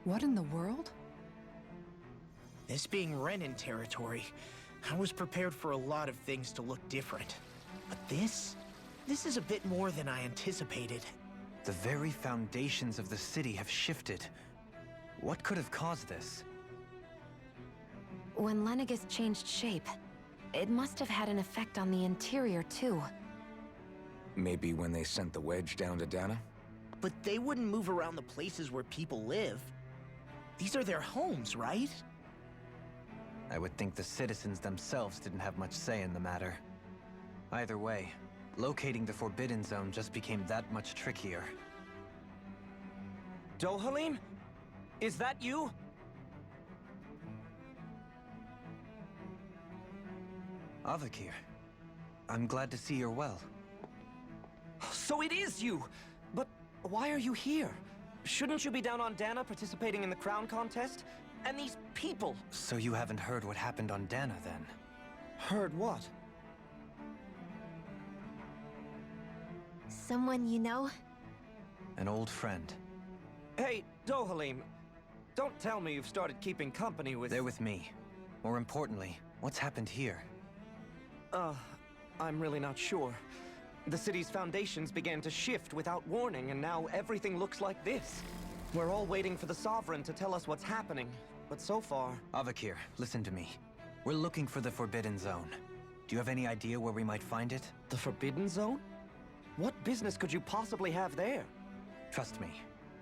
What in the world? This being Renan territory, I was prepared for a lot of things to look different. But this is a bit more than I anticipated. The very foundations of the city have shifted. What could have caused this? When Lenegis changed shape, it must have had an effect on the interior too. Maybe when they sent the wedge down to Dana? But they wouldn't move around the places where people live. These are their homes, right? I would think the citizens themselves didn't have much say in the matter. Either way, locating the Forbidden Zone just became that much trickier. Dohalim? Is that you? Avakir, I'm glad to see you're well. So it is you! But why are you here? Shouldn't you be down on Dana participating in the crown contest? And these people! So you haven't heard what happened on Dana, then? Heard what? Someone you know? An old friend. Hey, Dohalim, don't tell me you've started keeping company with... They're with me. More importantly, what's happened here? I'm really not sure. The city's foundations began to shift without warning, and now everything looks like this. We're all waiting for the Sovereign to tell us what's happening, but so far... Avakir, listen to me. We're looking for the Forbidden Zone. Do you have any idea where we might find it? The Forbidden Zone? What business could you possibly have there? Trust me.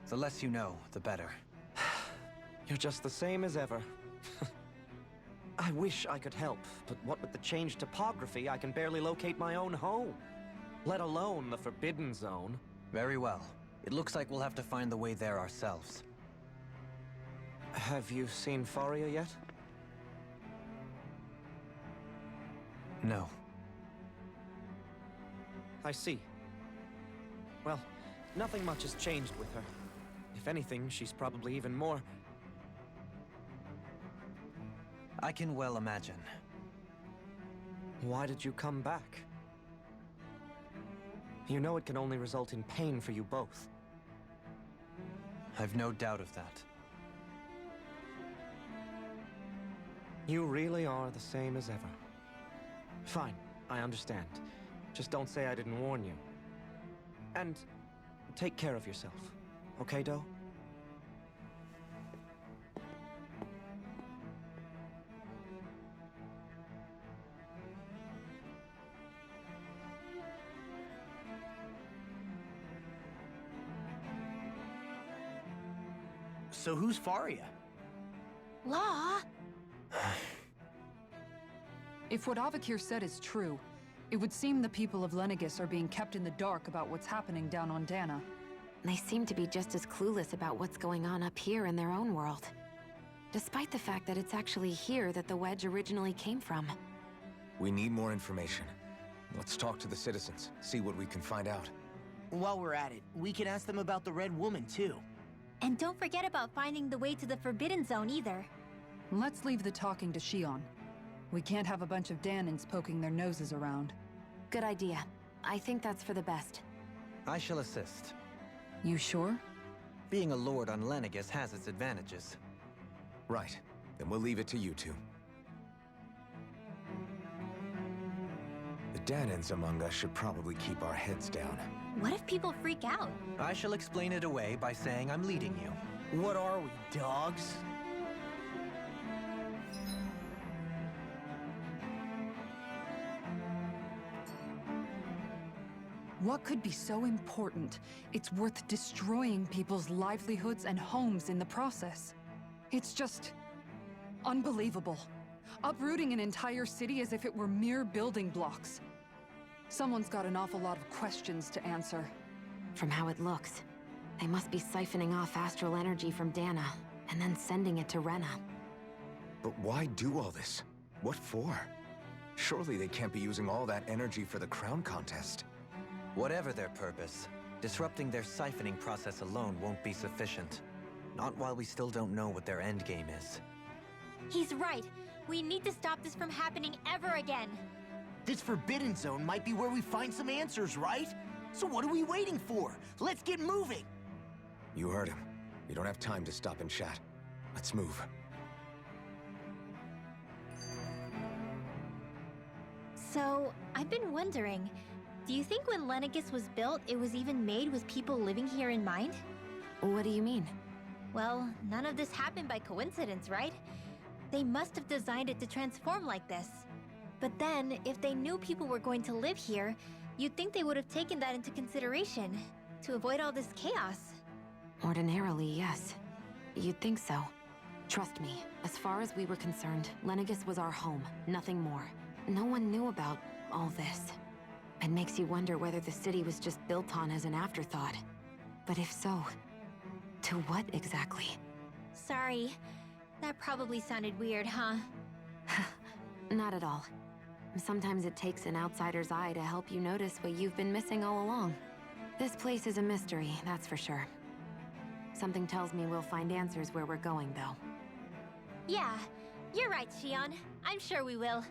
The less you know, the better. You're just the same as ever. I wish I could help, but what with the changed topography, I can barely locate my own home. Let alone the Forbidden Zone. Very well. It looks like we'll have to find the way there ourselves. Have you seen Faria yet? No. I see. Well, nothing much has changed with her. If anything, she's probably even more... I can well imagine. Why did you come back? You know it can only result in pain for you both. I've no doubt of that. You really are the same as ever. Fine, I understand. Just don't say I didn't warn you. And take care of yourself, okay, Do? So who's Faria? Law? If what Avakir said is true, it would seem the people of Lenegis are being kept in the dark about what's happening down on Dana. They seem to be just as clueless about what's going on up here in their own world. Despite the fact that it's actually here that the wedge originally came from. We need more information. Let's talk to the citizens, see what we can find out. While we're at it, we can ask them about the Red Woman, too. And don't forget about finding the way to the Forbidden Zone either. Let's leave the talking to Shion. We can't have a bunch of Danans poking their noses around. Good idea. I think that's for the best. I shall assist. You sure? Being a lord on Lenegis has its advantages. Right. Then we'll leave it to you two. The Danans among us should probably keep our heads down. What if people freak out? I shall explain it away by saying I'm leading you. What are we, dogs? What could be so important? It's worth destroying people's livelihoods and homes in the process. It's just... unbelievable. Uprooting an entire city as if it were mere building blocks. Someone's got an awful lot of questions to answer. From how it looks, they must be siphoning off astral energy from Dana, and then sending it to Rena. But why do all this? What for? Surely they can't be using all that energy for the crown contest. Whatever their purpose, disrupting their siphoning process alone won't be sufficient. Not while we still don't know what their endgame is. He's right. We need to stop this from happening ever again. This Forbidden Zone might be where we find some answers, right? So what are we waiting for? Let's get moving! You heard him. We don't have time to stop and chat. Let's move. So, I've been wondering, do you think when Lenegus was built, it was even made with people living here in mind? What do you mean? Well, none of this happened by coincidence, right? They must have designed it to transform like this. But then, if they knew people were going to live here, you'd think they would have taken that into consideration, to avoid all this chaos. Ordinarily, yes. You'd think so. Trust me, as far as we were concerned, Lenegus was our home, nothing more. No one knew about all this. It makes you wonder whether the city was just built on as an afterthought. But if so, to what exactly? Sorry. That probably sounded weird, huh? Not at all. Sometimes it takes an outsider's eye to help you notice what you've been missing all along. This place is a mystery, that's for sure. Something tells me we'll find answers where we're going, though. Yeah, you're right, Shion. I'm sure we will.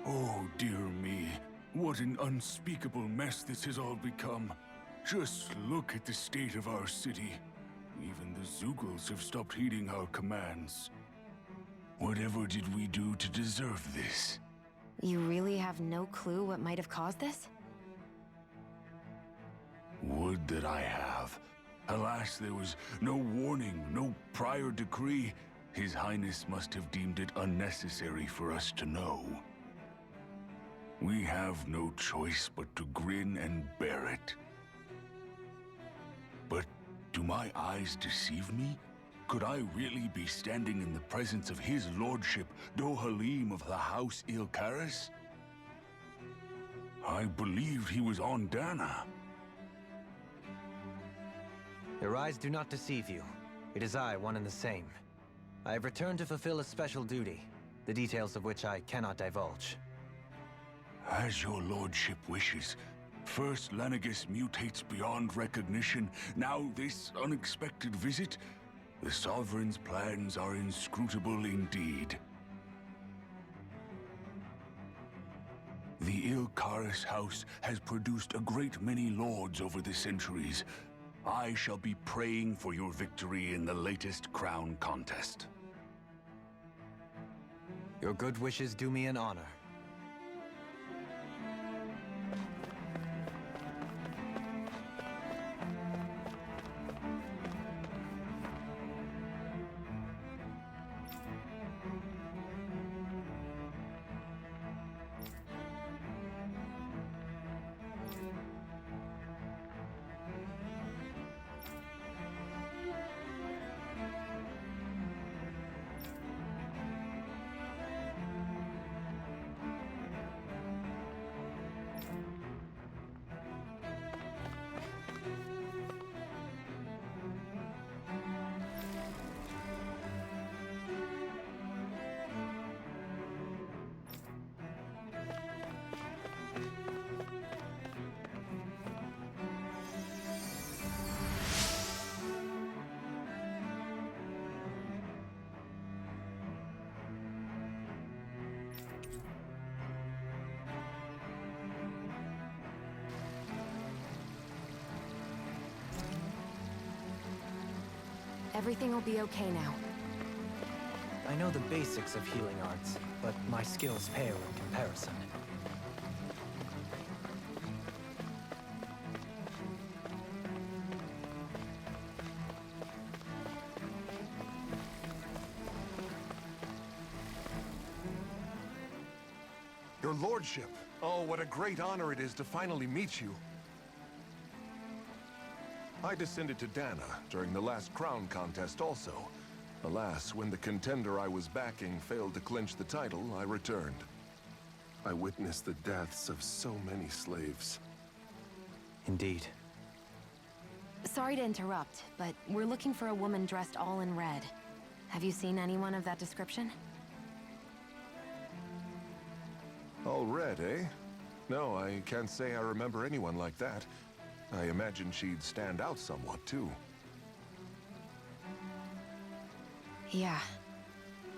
Oh, dear me. What an unspeakable mess this has all become. Just look at the state of our city. Even the Zeugles have stopped heeding our commands. Whatever did we do to deserve this? You really have no clue what might have caused this? Would that I have. Alas, there was no warning, no prior decree. His Highness must have deemed it unnecessary for us to know. We have no choice but to grin and bear it. But do my eyes deceive me? Could I really be standing in the presence of his lordship, Dohalim of the House Ilkaris? I believed he was on Dana. Your eyes do not deceive you. It is I, one and the same. I have returned to fulfill a special duty, the details of which I cannot divulge. As your lordship wishes. First Lenegus mutates beyond recognition, now this unexpected visit. The Sovereign's plans are inscrutable indeed. The Ilkaris House has produced a great many lords over the centuries. I shall be praying for your victory in the latest crown contest. Your good wishes do me an honor. Everything will be okay now. I know the basics of healing arts, but my skills pale in comparison. Your lordship. Oh, what a great honor it is to finally meet you. I descended to Dana during the last crown contest also. Alas, when the contender I was backing failed to clinch the title, I returned. I witnessed the deaths of so many slaves. Indeed. Sorry to interrupt, but we're looking for a woman dressed all in red. Have you seen anyone of that description? All red, eh? No, I can't say I remember anyone like that. I imagine she'd stand out somewhat, too. Yeah.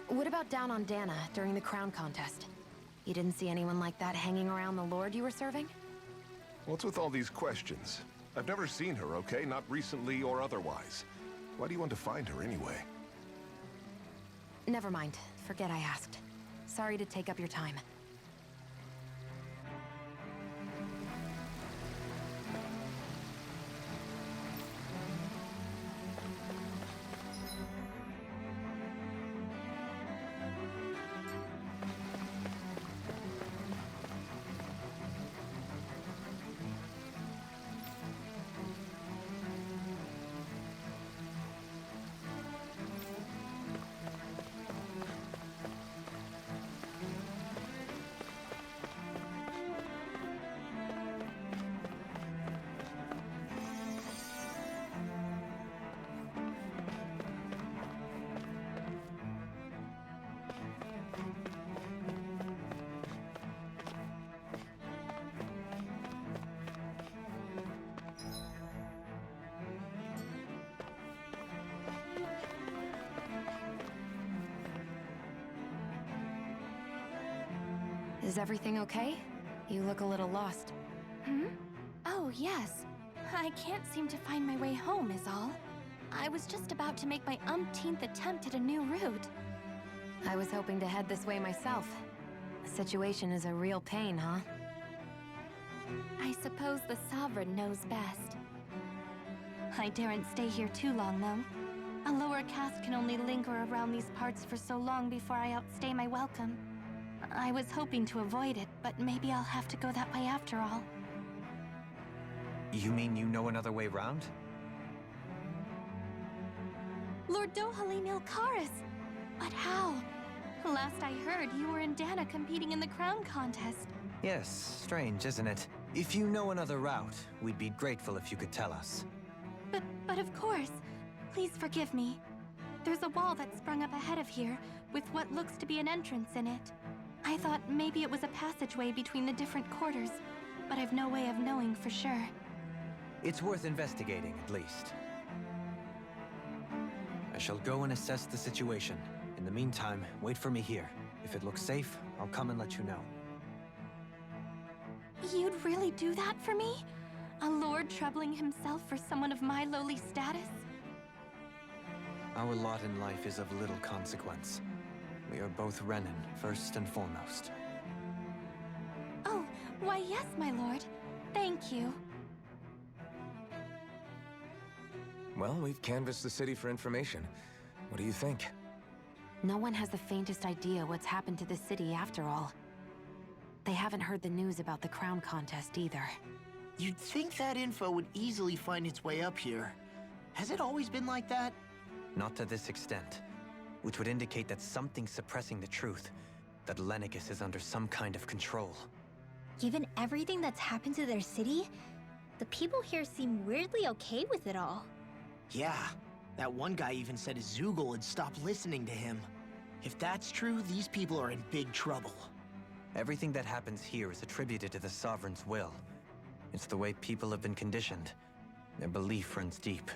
What about down on Dana during the crown contest? You didn't see anyone like that hanging around the lord you were serving? What's with all these questions? I've never seen her, okay? Not recently or otherwise. Why do you want to find her anyway? Never mind. Forget I asked. Sorry to take up your time. Is everything okay? You look a little lost. Oh, yes. I can't seem to find my way home, is all. I was just about to make my umpteenth attempt at a new route. I was hoping to head this way myself. The situation is a real pain, huh? I suppose the Sovereign knows best. I daren't stay here too long, though. A lower caste can only linger around these parts for so long before I outstay my welcome. I was hoping to avoid it, but maybe I'll have to go that way after all. You mean you know another way round? Lord Dohalim Ilkaris! But how? Last I heard, you were in Dana competing in the crown contest. Yes, strange, isn't it? If you know another route, we'd be grateful if you could tell us. But of course. Please forgive me. There's a wall that sprung up ahead of here, with what looks to be an entrance in it. I thought maybe it was a passageway between the different quarters, but I've no way of knowing for sure. It's worth investigating, at least. I shall go and assess the situation. In the meantime, wait for me here. If it looks safe, I'll come and let you know. You'd really do that for me? A lord troubling himself for someone of my lowly status? Our lot in life is of little consequence. We are both Renan, first and foremost. Oh, why yes, my lord. Thank you. Well, we've canvassed the city for information. What do you think? No one has the faintest idea what's happened to the city after all. They haven't heard the news about the crown contest either. You'd think that info would easily find its way up here. Has it always been like that? Not to this extent. Which would indicate that something's suppressing the truth. That Lenegis is under some kind of control. Given everything that's happened to their city, the people here seem weirdly okay with it all. Yeah, that one guy even said his Zoogle had stopped listening to him. If that's true, these people are in big trouble. Everything that happens here is attributed to the Sovereign's will. It's the way people have been conditioned. Their belief runs deep.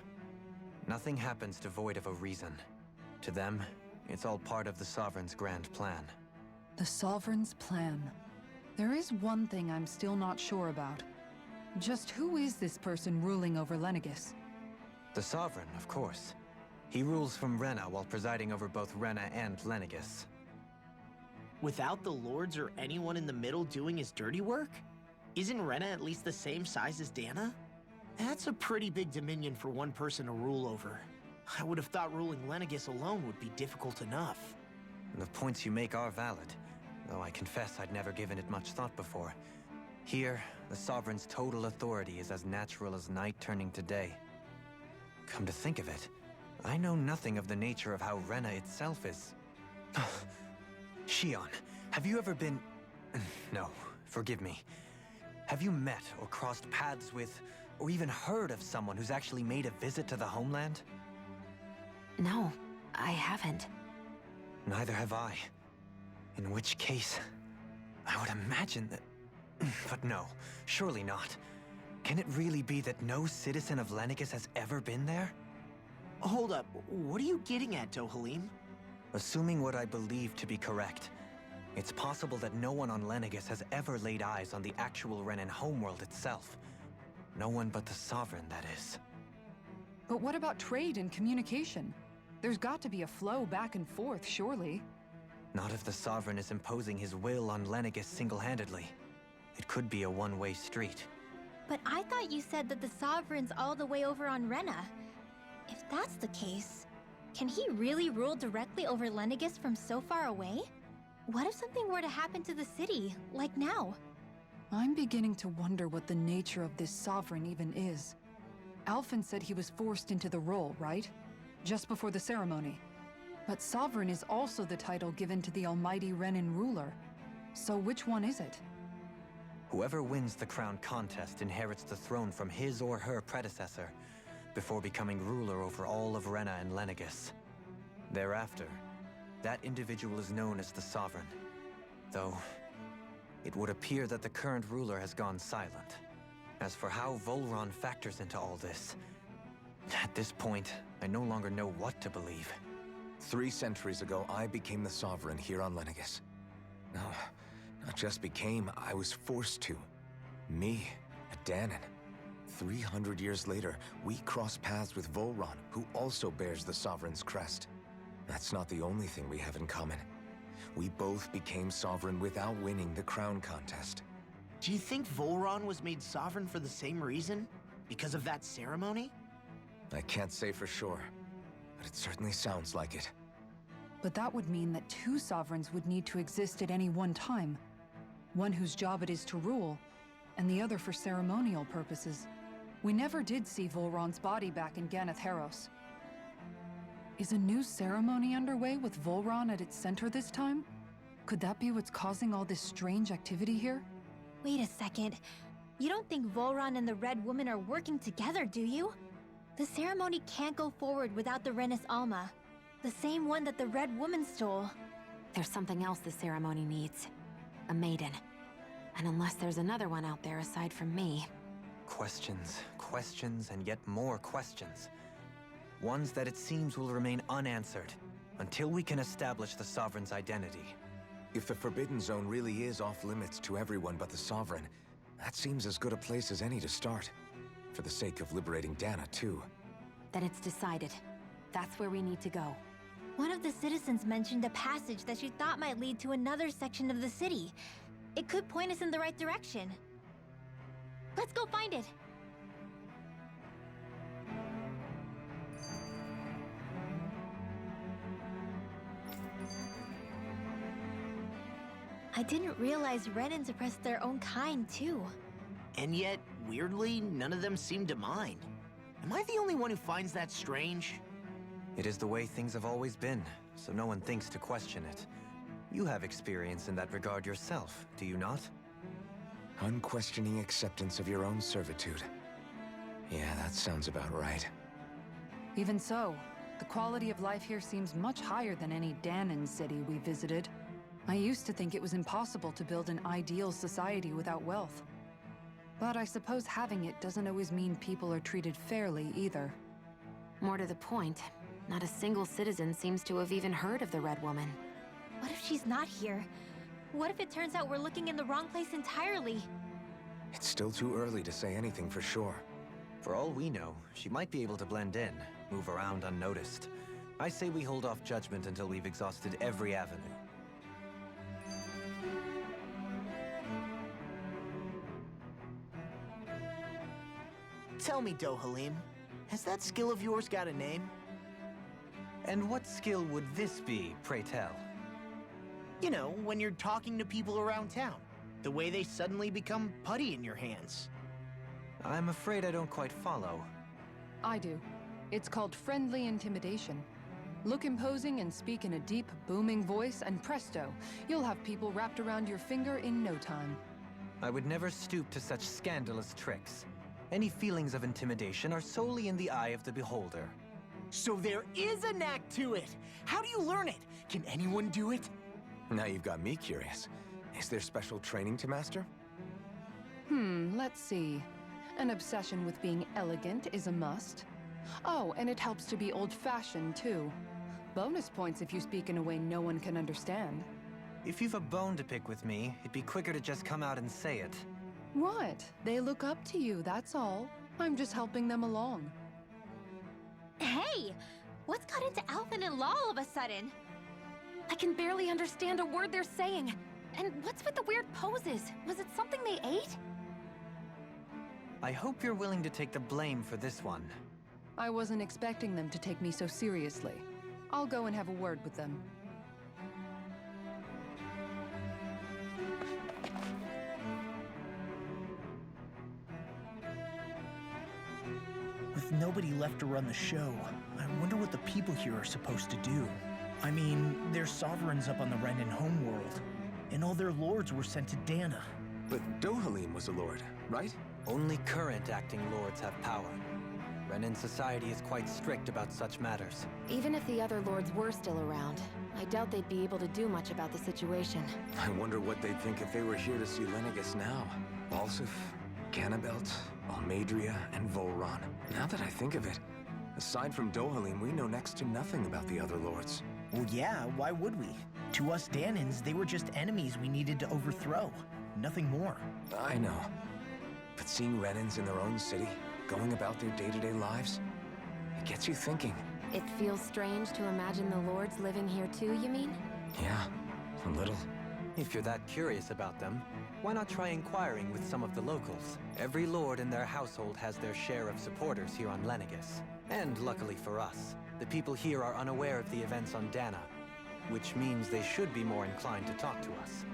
Nothing happens devoid of a reason. To them, it's all part of the Sovereign's grand plan. The Sovereign's plan. There is one thing I'm still not sure about. Just who is this person ruling over Lenegis? The Sovereign, of course. He rules from Rena while presiding over both Rena and Lenegis. Without the lords or anyone in the middle doing his dirty work? Isn't Rena at least the same size as Dana? That's a pretty big dominion for one person to rule over. I would have thought ruling Lenegis alone would be difficult enough. The points you make are valid. though I confess I'd never given it much thought before. Here, the Sovereign's total authority is as natural as night turning to day. Come to think of it, I know nothing of the nature of how Rena itself is. Shion, have you ever been... No, forgive me. Have you met or crossed paths with, or even heard of someone who's actually made a visit to the homeland? No, I haven't. Neither have I. In which case, I would imagine that... But no, surely not. Can it really be that no citizen of Lenegis has ever been there? Hold up, what are you getting at, Dohalim? Assuming what I believe to be correct, it's possible that no one on Lenegis has ever laid eyes on the actual Renan homeworld itself. No one but the Sovereign, that is. But what about trade and communication? There's got to be a flow back and forth, surely. Not if the Sovereign is imposing his will on Lenegis single-handedly. It could be a one-way street. But I thought you said that the Sovereign's all the way over on Rena. If that's the case, can he really rule directly over Lenegis from so far away? What if something were to happen to the city, like now? I'm beginning to wonder what the nature of this Sovereign even is. Alphen said he was forced into the role, right? Just before the ceremony. But Sovereign is also the title given to the almighty Renan ruler. So which one is it? Whoever wins the crown contest inherits the throne from his or her predecessor, before becoming ruler over all of Rena and Lenegis. Thereafter, that individual is known as the Sovereign. Though, it would appear that the current ruler has gone silent. As for how Volron factors into all this, at this point, I no longer know what to believe. 3 centuries ago, I became the Sovereign here on Lenegis. No, not just became, I was forced to. Me, a Dahnan. 300 years later, we cross paths with Volron, who also bears the Sovereign's crest. That's not the only thing we have in common. We both became Sovereign without winning the crown contest. Do you think Volron was made Sovereign for the same reason? Because of that ceremony? I can't say for sure, but it certainly sounds like it. But that would mean that 2 Sovereigns would need to exist at any one time. One whose job it is to rule, and the other for ceremonial purposes. We never did see Volron's body back in Ganath Haros. Is a new ceremony underway with Volron at its center this time? Could that be what's causing all this strange activity here? Wait a second. You don't think Volron and the Red Woman are working together, do you? The ceremony can't go forward without the Renis Alma. The same one that the Red Woman stole. There's something else the ceremony needs. A maiden. And unless there's another one out there aside from me... Questions, questions, and yet more questions. Ones that it seems will remain unanswered, until we can establish the Sovereign's identity. If the Forbidden Zone really is off-limits to everyone but the Sovereign, that seems as good a place as any to start. For the sake of liberating Dahna, too. Then it's decided. That's where we need to go. One of the citizens mentioned a passage that she thought might lead to another section of the city. It could point us in the right direction. Let's go find it! I didn't realize Renans oppressed their own kind, too. And yet, weirdly, none of them seem to mind. Am I the only one who finds that strange? It is the way things have always been, so no one thinks to question it. You have experience in that regard yourself, do you not? Unquestioning acceptance of your own servitude. Yeah, that sounds about right. Even so, the quality of life here seems much higher than any Dahnan city we visited. I used to think it was impossible to build an ideal society without wealth. But I suppose having it doesn't always mean people are treated fairly either. More to the point, not a single citizen seems to have even heard of the Red Woman. What if she's not here? What if it turns out we're looking in the wrong place entirely? It's still too early to say anything for sure. For all we know, she might be able to blend in, move around unnoticed. I say we hold off judgment until we've exhausted every avenue. Tell me, Dohalim, has that skill of yours got a name? And what skill would this be, pray tell? You know, when you're talking to people around town. The way they suddenly become putty in your hands. I'm afraid I don't quite follow. I do. It's called friendly intimidation. Look imposing and speak in a deep, booming voice, and presto, you'll have people wrapped around your finger in no time. I would never stoop to such scandalous tricks. Any feelings of intimidation are solely in the eye of the beholder. So there is a knack to it! How do you learn it? Can anyone do it? Now you've got me curious. Is there special training to master? Let's see. An obsession with being elegant is a must. Oh, and it helps to be old-fashioned, too. Bonus points if you speak in a way no one can understand. If you've a bone to pick with me, it'd be quicker to just come out and say it. What? They look up to you, that's all. I'm just helping them along. Hey! What's got into Alvin and Law all of a sudden? I can barely understand a word they're saying. And what's with the weird poses? Was it something they ate? I hope you're willing to take the blame for this one. I wasn't expecting them to take me so seriously. I'll go and have a word with them. With nobody left to run the show, I wonder what the people here are supposed to do. I mean, there's sovereigns up on the Renan homeworld, and all their lords were sent to Dana. But Dohalim was a lord, right? Only current acting lords have power. Renan society is quite strict about such matters. Even if the other lords were still around, I doubt they'd be able to do much about the situation. I wonder what they'd think if they were here to see Lenegus now. Balsif, Ganabelt, Almadria, and Volron. Now that I think of it, aside from Dohalim, we know next to nothing about the other lords. Well, yeah, why would we? To us Danans, they were just enemies we needed to overthrow. Nothing more. I know. But seeing Renans in their own city, going about their day-to-day lives, it gets you thinking. It feels strange to imagine the lords living here too, you mean? Yeah, a little. If you're that curious about them, why not try inquiring with some of the locals? Every lord in their household has their share of supporters here on Lenegus. And luckily for us, the people here are unaware of the events on Dana, which means they should be more inclined to talk to us.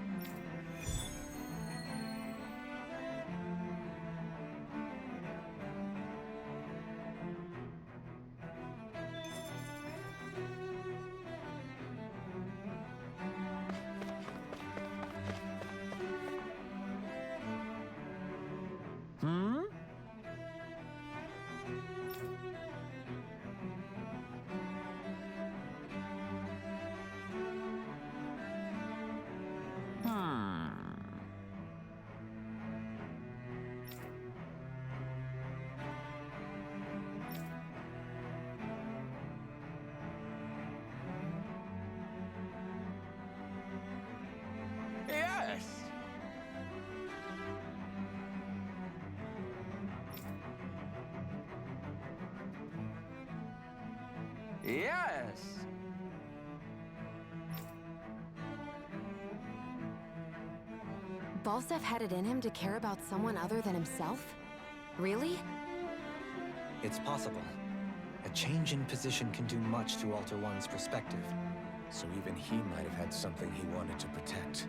Yes! Yes! Balsef had it in him to care about someone other than himself? Really? It's possible. A change in position can do much to alter one's perspective. So even he might have had something he wanted to protect.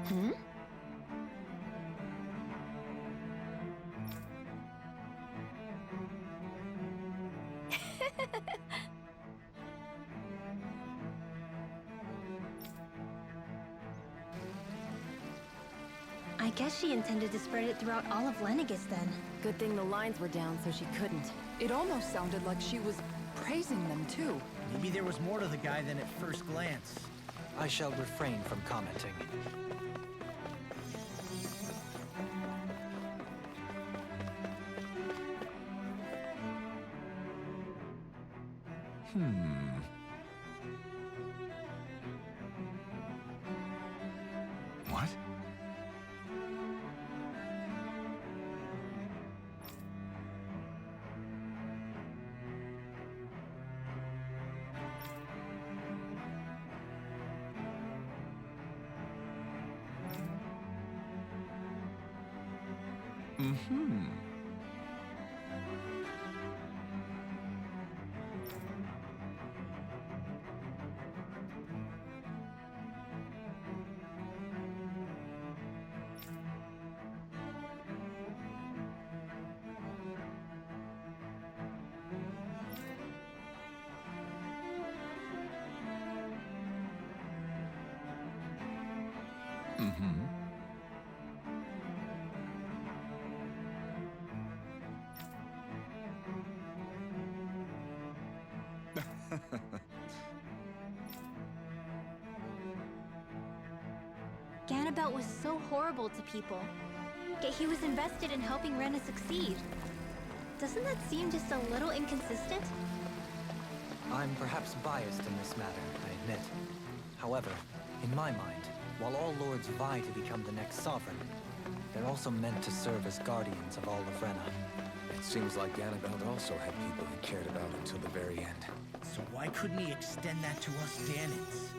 Hmm? I guess she intended to spread it throughout all of Lenegis then. Good thing the lines were down so she couldn't. It almost sounded like she was praising them too. Maybe there was more to the guy than at first glance. I shall refrain from commenting. What? Mm-hmm. Mm-hmm. Ganabelt was so horrible to people. Yet he was invested in helping Rena succeed. Doesn't that seem just a little inconsistent? I'm perhaps biased in this matter, I admit. However, in my mind, while all lords vie to become the next sovereign, they're also meant to serve as guardians of all of Rena. It seems like Ganabelt also had people he cared about until the very end. So why couldn't he extend that to us Danans?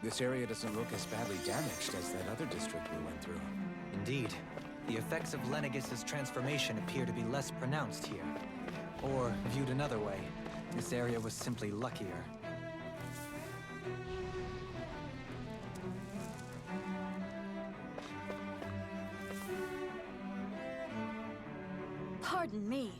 This area doesn't look as badly damaged as that other district we went through. Indeed, the effects of Lenegis's transformation appear to be less pronounced here. Or, viewed another way, this area was simply luckier. Pardon me.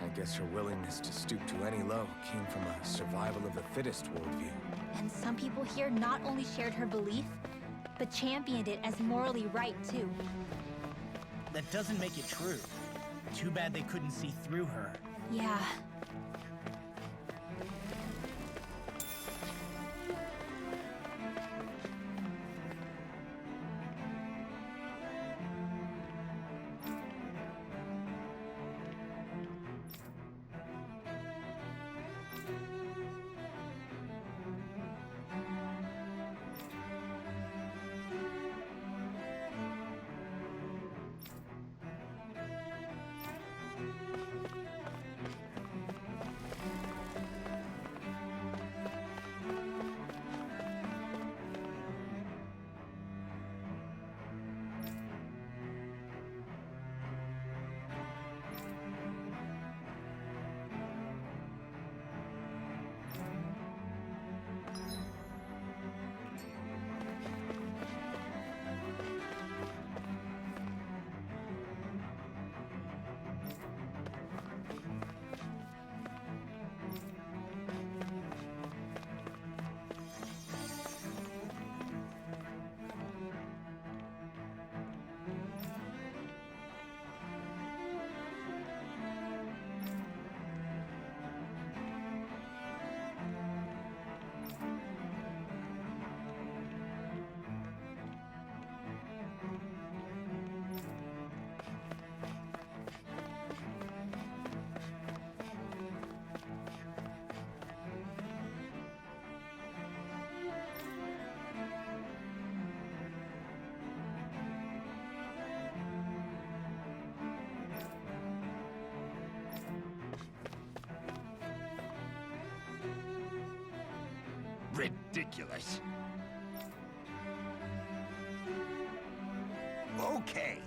I guess her willingness to stoop to any low came from a survival of the fittest worldview. And some people here not only shared her belief, but championed it as morally right too. That doesn't make it true. Too bad they couldn't see through her. Yeah. Ridiculous. Okay.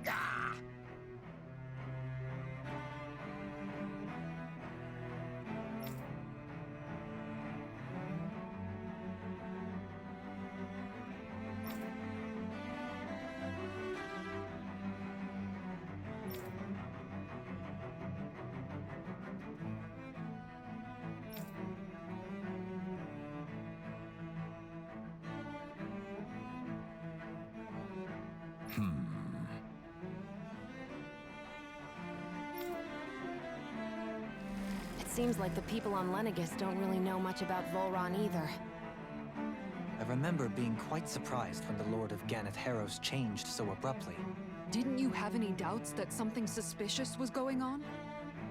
Ah! It seems like the people on Lenegis don't really know much about Volron either. I remember being quite surprised when the Lord of Ganeth Harrows changed so abruptly. Didn't you have any doubts that something suspicious was going on?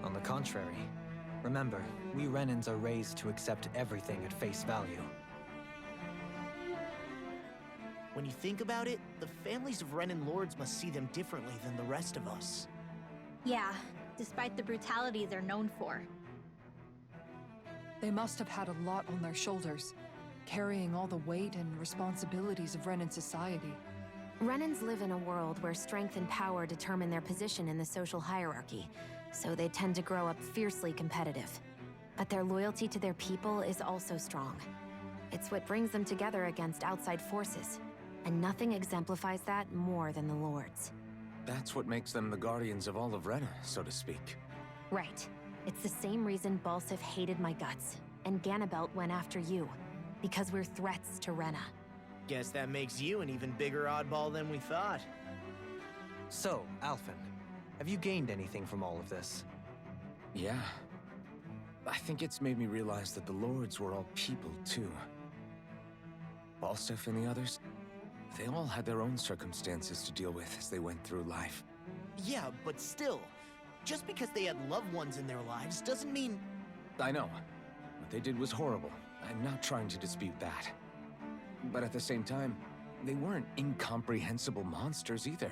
On the contrary. Remember, we Renans are raised to accept everything at face value. When you think about it, the families of Renan lords must see them differently than the rest of us. Yeah, despite the brutality they're known for. They must have had a lot on their shoulders, carrying all the weight and responsibilities of Renan society. Renans live in a world where strength and power determine their position in the social hierarchy, so they tend to grow up fiercely competitive. But their loyalty to their people is also strong. It's what brings them together against outside forces, and nothing exemplifies that more than the Lords. That's what makes them the guardians of all of Rena, so to speak. Right. It's the same reason Balsif hated my guts, and Ganabelt went after you. Because we're threats to Rena. Guess that makes you an even bigger oddball than we thought. So, Alphen, have you gained anything from all of this? Yeah. I think it's made me realize that the Lords were all people, too. Balsif and the others, they all had their own circumstances to deal with as they went through life. Yeah, but still, just because they had loved ones in their lives doesn't mean... I know. What they did was horrible. I'm not trying to dispute that. But at the same time, they weren't incomprehensible monsters either.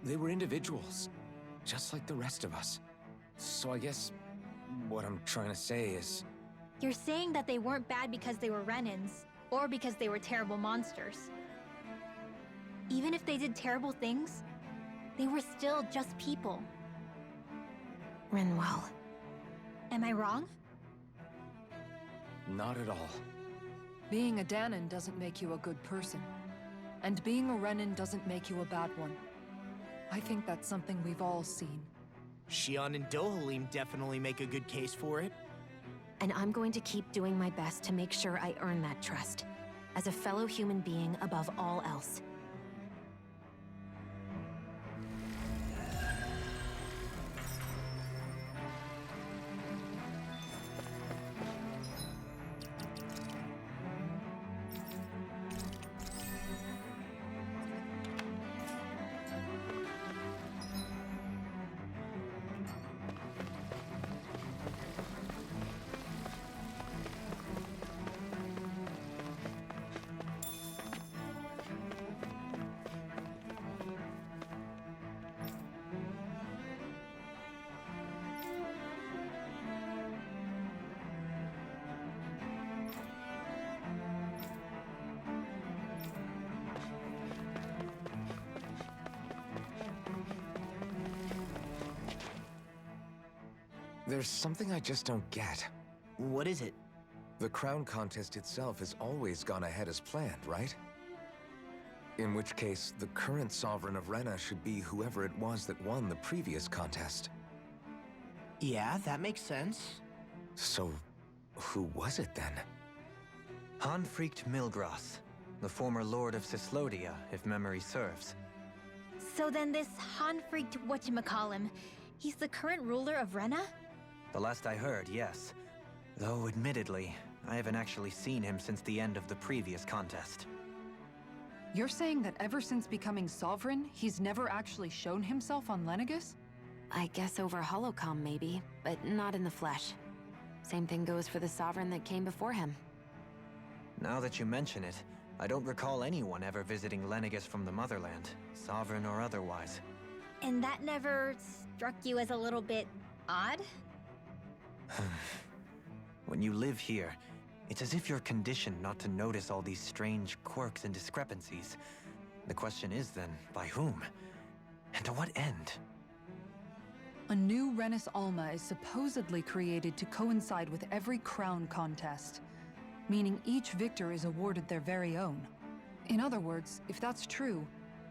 They were individuals, just like the rest of us. So I guess what I'm trying to say is... You're saying that they weren't bad because they were Renans, or because they were terrible monsters. Even if they did terrible things, they were still just people. Rinwell. Am I wrong? Not at all. Being a Dahnan doesn't make you a good person. And being a Renan doesn't make you a bad one. I think that's something we've all seen. Shion and Dohalim definitely make a good case for it. And I'm going to keep doing my best to make sure I earn that trust. As a fellow human being above all else. There's something I just don't get. What is it? The crown contest itself has always gone ahead as planned, right? In which case, the current Sovereign of Rena should be whoever it was that won the previous contest. Yeah, that makes sense. So, who was it then? Hanfrikt Milgras, the former Lord of Cyslodia, if memory serves. So then this Hanfrikt whatchamacallem, he's the current ruler of Rena? The last I heard, yes. Though, admittedly, I haven't actually seen him since the end of the previous contest. You're saying that ever since becoming Sovereign, he's never actually shown himself on Lenegis? I guess over Holocom maybe, but not in the flesh. Same thing goes for the Sovereign that came before him. Now that you mention it, I don't recall anyone ever visiting Lenegis from the motherland, sovereign or otherwise. And that never struck you as a little bit odd? When you live here, it's as if you're conditioned not to notice all these strange quirks and discrepancies. The question is then, by whom? And to what end? A new Renis Alma is supposedly created to coincide with every crown contest, meaning each victor is awarded their very own. In other words, if that's true,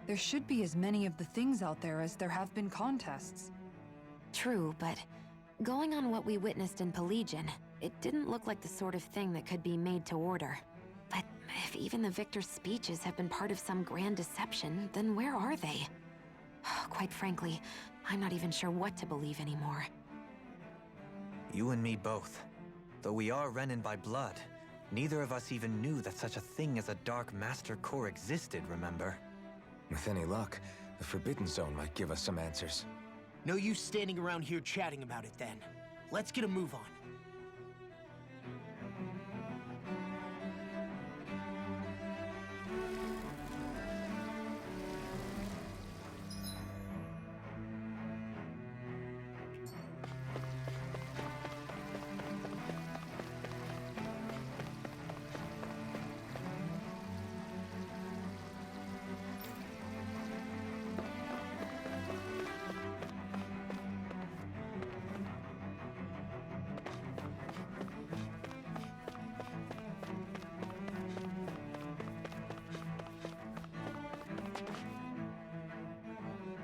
there should be as many of the things out there as there have been contests. True, but going on what we witnessed in Pelegion, it didn't look like the sort of thing that could be made to order. But if even the victor's speeches have been part of some grand deception, then where are they? Quite frankly, I'm not even sure what to believe anymore. You and me both. Though we are Renin by blood, neither of us even knew that such a thing as a Dark Master Core existed, remember? With any luck, the Forbidden Zone might give us some answers. No use standing around here chatting about it then. Let's get a move on.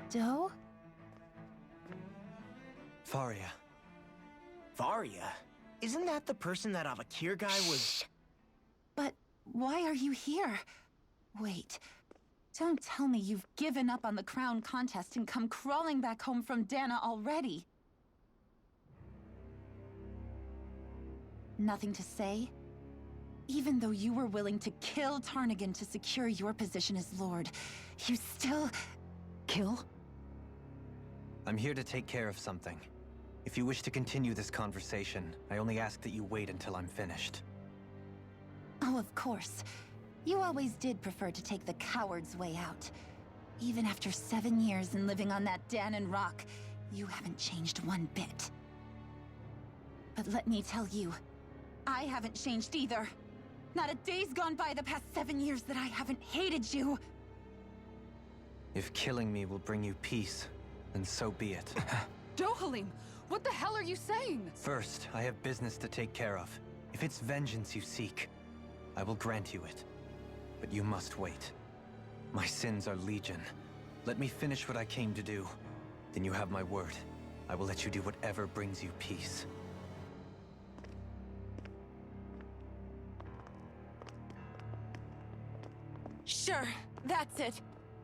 Doe? Faria. Varia? Isn't that the person that Avakir guy was... But why are you here? Wait. Don't tell me you've given up on the crown contest and come crawling back home from Dana already. Nothing to say? Even though you were willing to kill Tarnigan to secure your position as Lord, you still... Kill? I'm here to take care of something. If you wish to continue this conversation, I only ask that you wait until I'm finished. Oh, of course. You always did prefer to take the coward's way out. Even after 7 years and living on that Danon rock, you haven't changed one bit. But let me tell you, I haven't changed either. Not a day's gone by the past 7 years that I haven't hated you. If killing me will bring you peace, then so be it. Dohalim, what the hell are you saying? First, I have business to take care of. If it's vengeance you seek, I will grant you it. But you must wait. My sins are legion. Let me finish what I came to do. Then you have my word. I will let you do whatever brings you peace. Sure, that's it.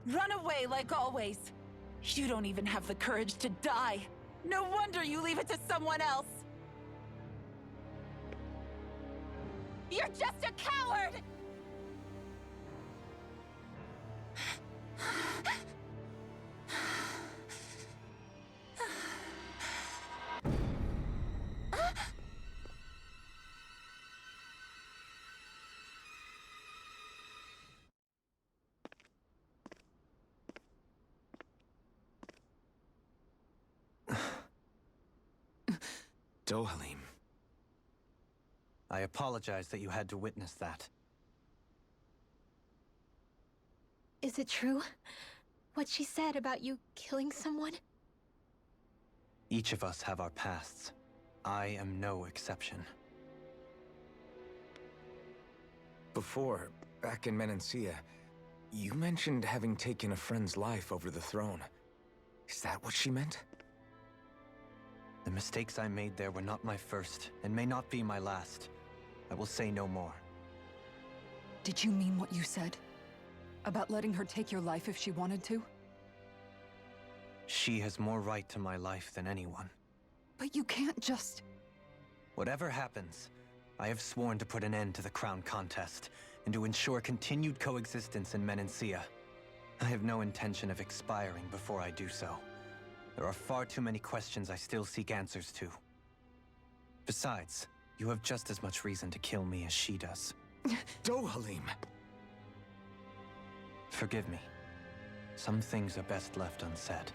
Run away like always. You don't even have the courage to die. No wonder you leave it to someone else. You're just a coward! Dohalim. I apologize that you had to witness that. Is it true? What she said about you killing someone? Each of us have our pasts. I am no exception. Before, back in Menancia, you mentioned having taken a friend's life over the throne. Is that what she meant? The mistakes I made there were not my first, and may not be my last. I will say no more. Did you mean what you said? About letting her take your life if she wanted to? She has more right to my life than anyone. But you can't just... Whatever happens, I have sworn to put an end to the crown contest, and to ensure continued coexistence in Menancia. I have no intention of expiring before I do so. There are far too many questions I still seek answers to. Besides, you have just as much reason to kill me as she does. Dohalim! Forgive me. Some things are best left unsaid.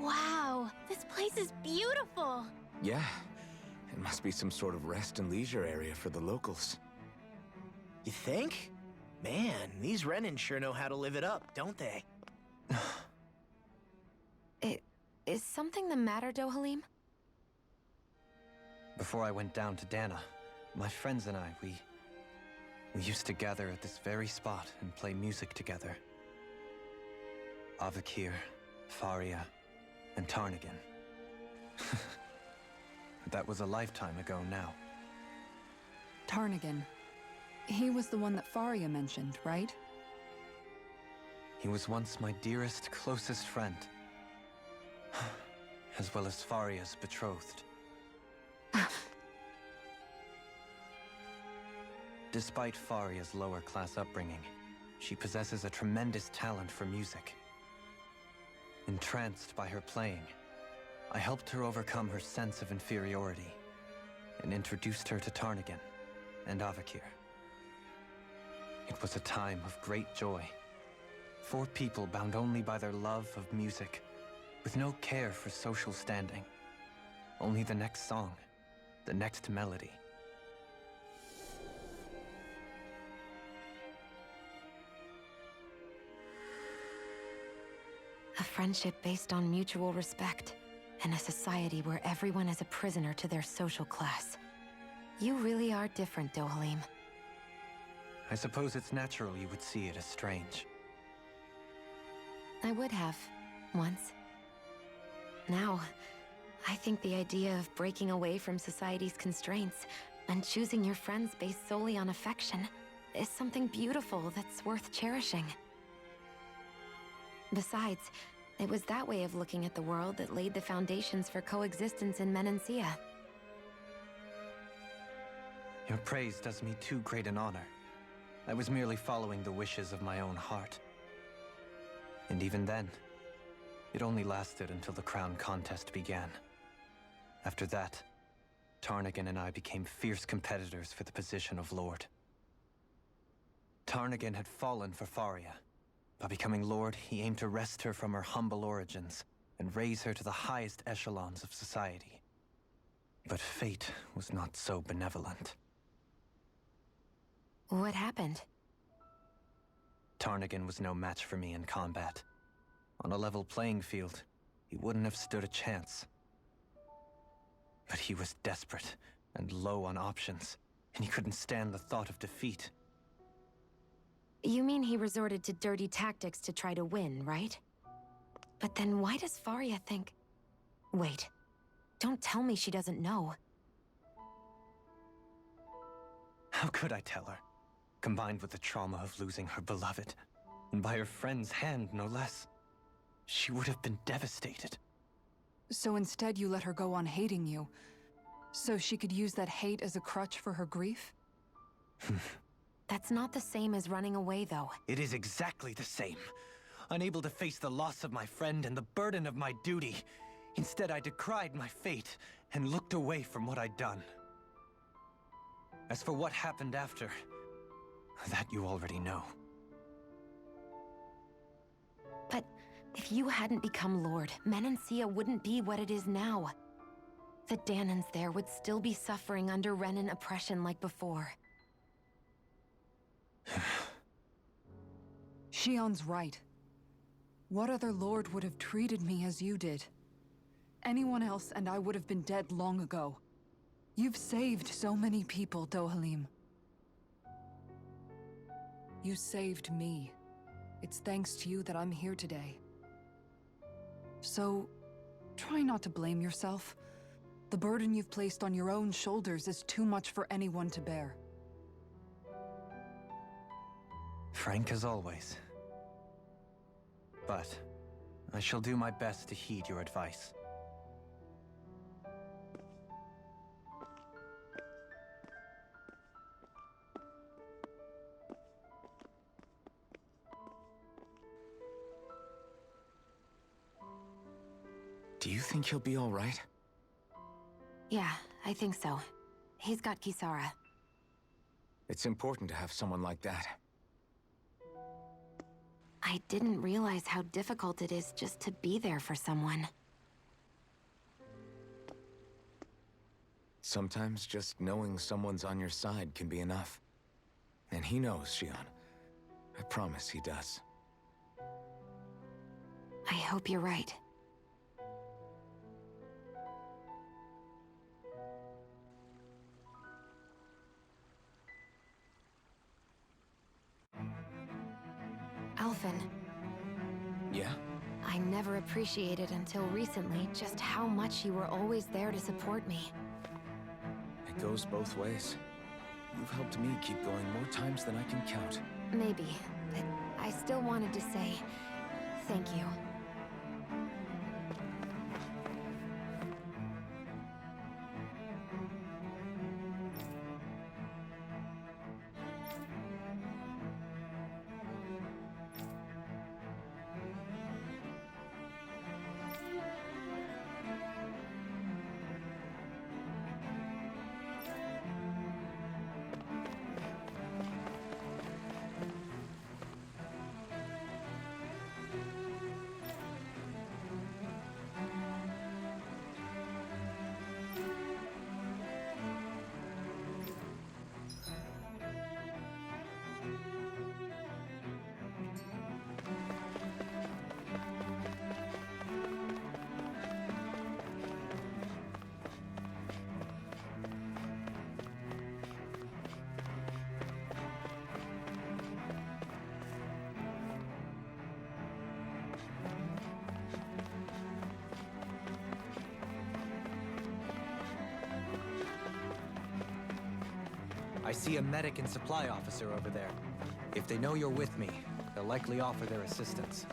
Wow, this place is beautiful! Yeah, it must be some sort of rest and leisure area for the locals. You think? Man, these Renan sure know how to live it up, don't they? Is something the matter, Dohalim? Before I went down to Dana, my friends and I, we used to gather at this very spot and play music together. Avakir, Faria, and Tarnigan. That was a lifetime ago now. Tarnigan. He was the one that Faria mentioned, right? He was once my dearest, closest friend. As well as Faria's betrothed. Despite Faria's lower-class upbringing, she possesses a tremendous talent for music. Entranced by her playing, I helped her overcome her sense of inferiority and introduced her to Tarnigan and Avakir. It was a time of great joy. 4 people bound only by their love of music, with no care for social standing. Only the next song, the next melody. A friendship based on mutual respect and a society where everyone is a prisoner to their social class. You really are different, Dohalim. I suppose it's natural you would see it as strange. I would have, once. Now, I think the idea of breaking away from society's constraints and choosing your friends based solely on affection is something beautiful that's worth cherishing. Besides, it was that way of looking at the world that laid the foundations for coexistence in Menancia. Your praise does me too great an honor. I was merely following the wishes of my own heart. And even then, it only lasted until the crown contest began. After that, Tarnagin and I became fierce competitors for the position of Lord. Tarnagin had fallen for Faria. By becoming Lord, he aimed to wrest her from her humble origins and raise her to the highest echelons of society. But fate was not so benevolent. What happened? Tarnagin was no match for me in combat. On a level playing field, he wouldn't have stood a chance. But he was desperate and low on options, and he couldn't stand the thought of defeat. You mean he resorted to dirty tactics to try to win, right? But then why does Faria think... Wait, don't tell me she doesn't know. How could I tell her? Combined with the trauma of losing her beloved, and by her friend's hand, no less, she would have been devastated. So instead you let her go on hating you, so she could use that hate as a crutch for her grief? That's not the same as running away, though. It is exactly the same. Unable to face the loss of my friend and the burden of my duty, instead I decried my fate and looked away from what I'd done. As for what happened after, that you already know. But if you hadn't become Lord, Menancia wouldn't be what it is now. The Danans there would still be suffering under Renan oppression like before. Shion's right. What other lord would have treated me as you did? Anyone else and I would have been dead long ago. You've saved so many people, Dohalim. You saved me. It's thanks to you that I'm here today. So, try not to blame yourself. The burden you've placed on your own shoulders is too much for anyone to bear. Frank as always. But I shall do my best to heed your advice. Do you think he'll be all right? Yeah, I think so. He's got Kisara. It's important to have someone like that. I didn't realize how difficult it is just to be there for someone. Sometimes just knowing someone's on your side can be enough. And he knows, Shion. I promise he does. I hope you're right. Alphen. Yeah? I never appreciated until recently just how much you were always there to support me. It goes both ways. You've helped me keep going more times than I can count. Maybe, but I still wanted to say thank you. I see a medic and supply officer over there. If they know you're with me, they'll likely offer their assistance.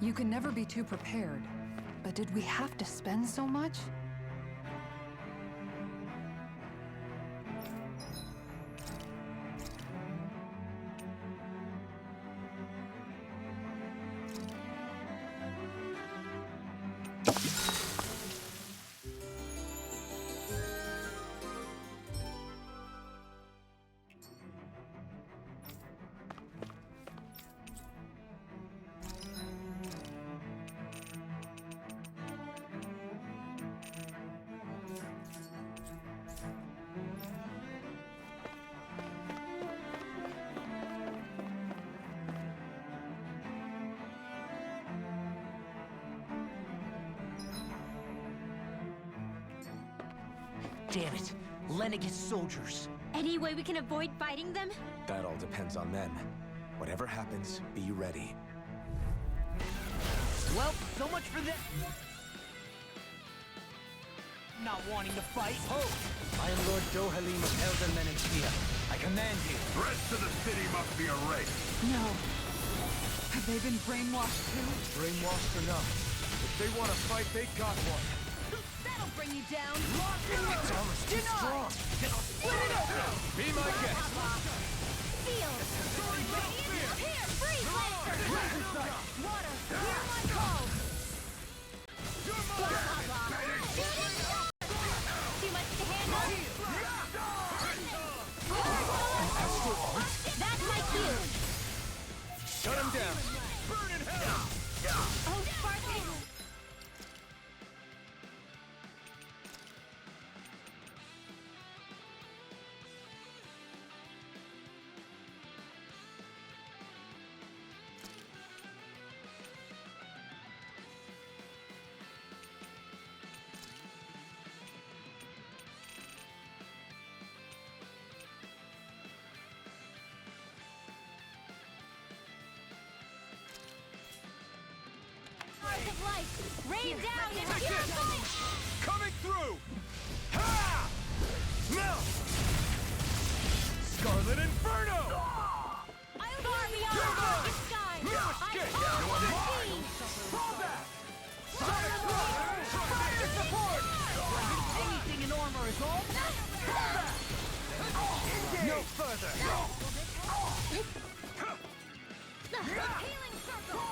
You can never be too prepared. But did we have to spend so much? Damn it. Lenegis soldiers. Any way we can avoid fighting them? That all depends on them. Whatever happens, be ready. Well, so much for that. Not wanting to fight. Ho! I am Lord Dohalim of Elden Menachia. I command you. The rest of the city must be erased. No. Have they been brainwashed too? Brainwashed or not, if they want to fight, they got one. That'll bring you down! Its armor's too strong. Split it open! Be my guest. Feel! Here! Freeze! Lancer! Water! Hear my call! Too much to handle? That's my cue! Shut him down. Burn in hell! Oh, Sparky! Of life! Rain down and purify! Coming through! Ha! No! Scarlet Inferno! I'll far beyond the darkest sky! No escape! I call the sea! Fall back! Fire support! Anything in armor is all. No further! Healing circle!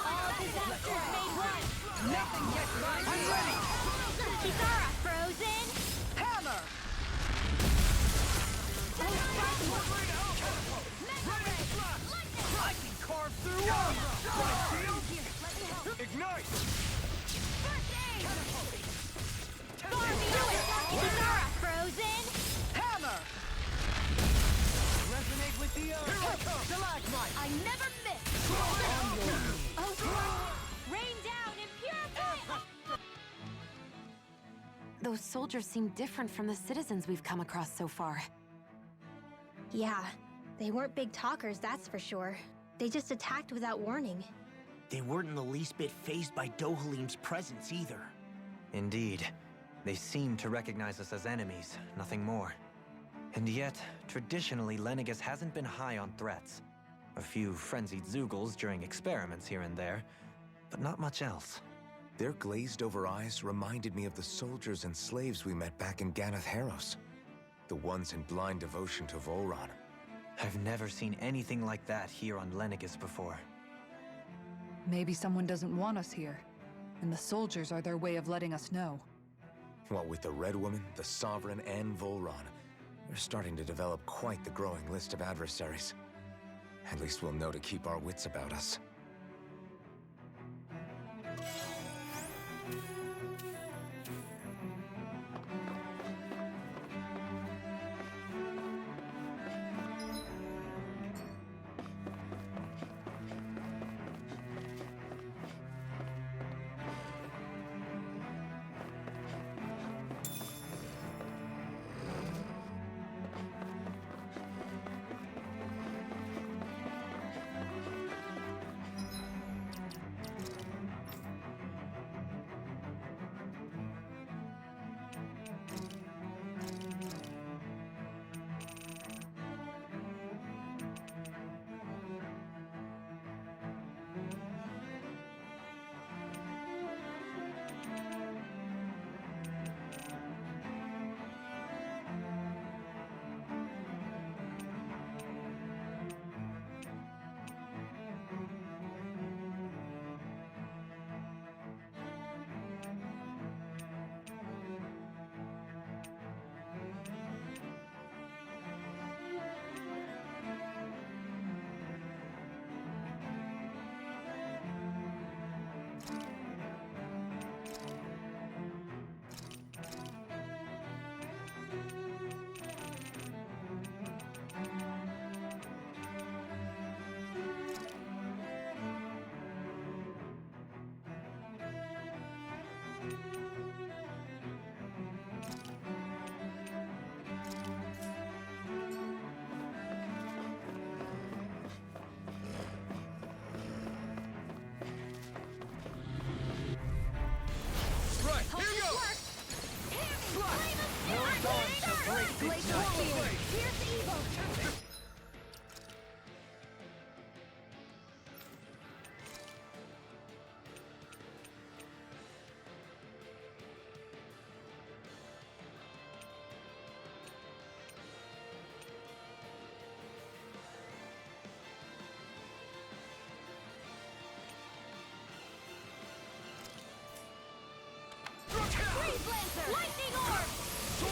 All disasters made one! Nothing gets by me. I'm ready! Kisara, frozen! Hammer! I can carve through armor. Ignite! First aid! Far beyond! Kisara, frozen! Hammer! Resonate with the earth. Stalagmite. I never miss! Rain down and purify! Those soldiers seem different from the citizens we've come across so far. Yeah, they weren't big talkers, that's for sure. They just attacked without warning. They weren't in the least bit fazed by Dohalim's presence either. Indeed. They seem to recognize us as enemies, nothing more. And yet, traditionally, Lenegis hasn't been high on threats. A few frenzied Zeugles during experiments here and there, but not much else. Their glazed-over eyes reminded me of the soldiers and slaves we met back in Ganath Haros. The ones in blind devotion to Volron. I've never seen anything like that here on Lenegis before. Maybe someone doesn't want us here, and the soldiers are their way of letting us know. What with the Red Woman, the Sovereign, and Volron, we're starting to develop quite the growing list of adversaries. At least we'll know to keep our wits about us.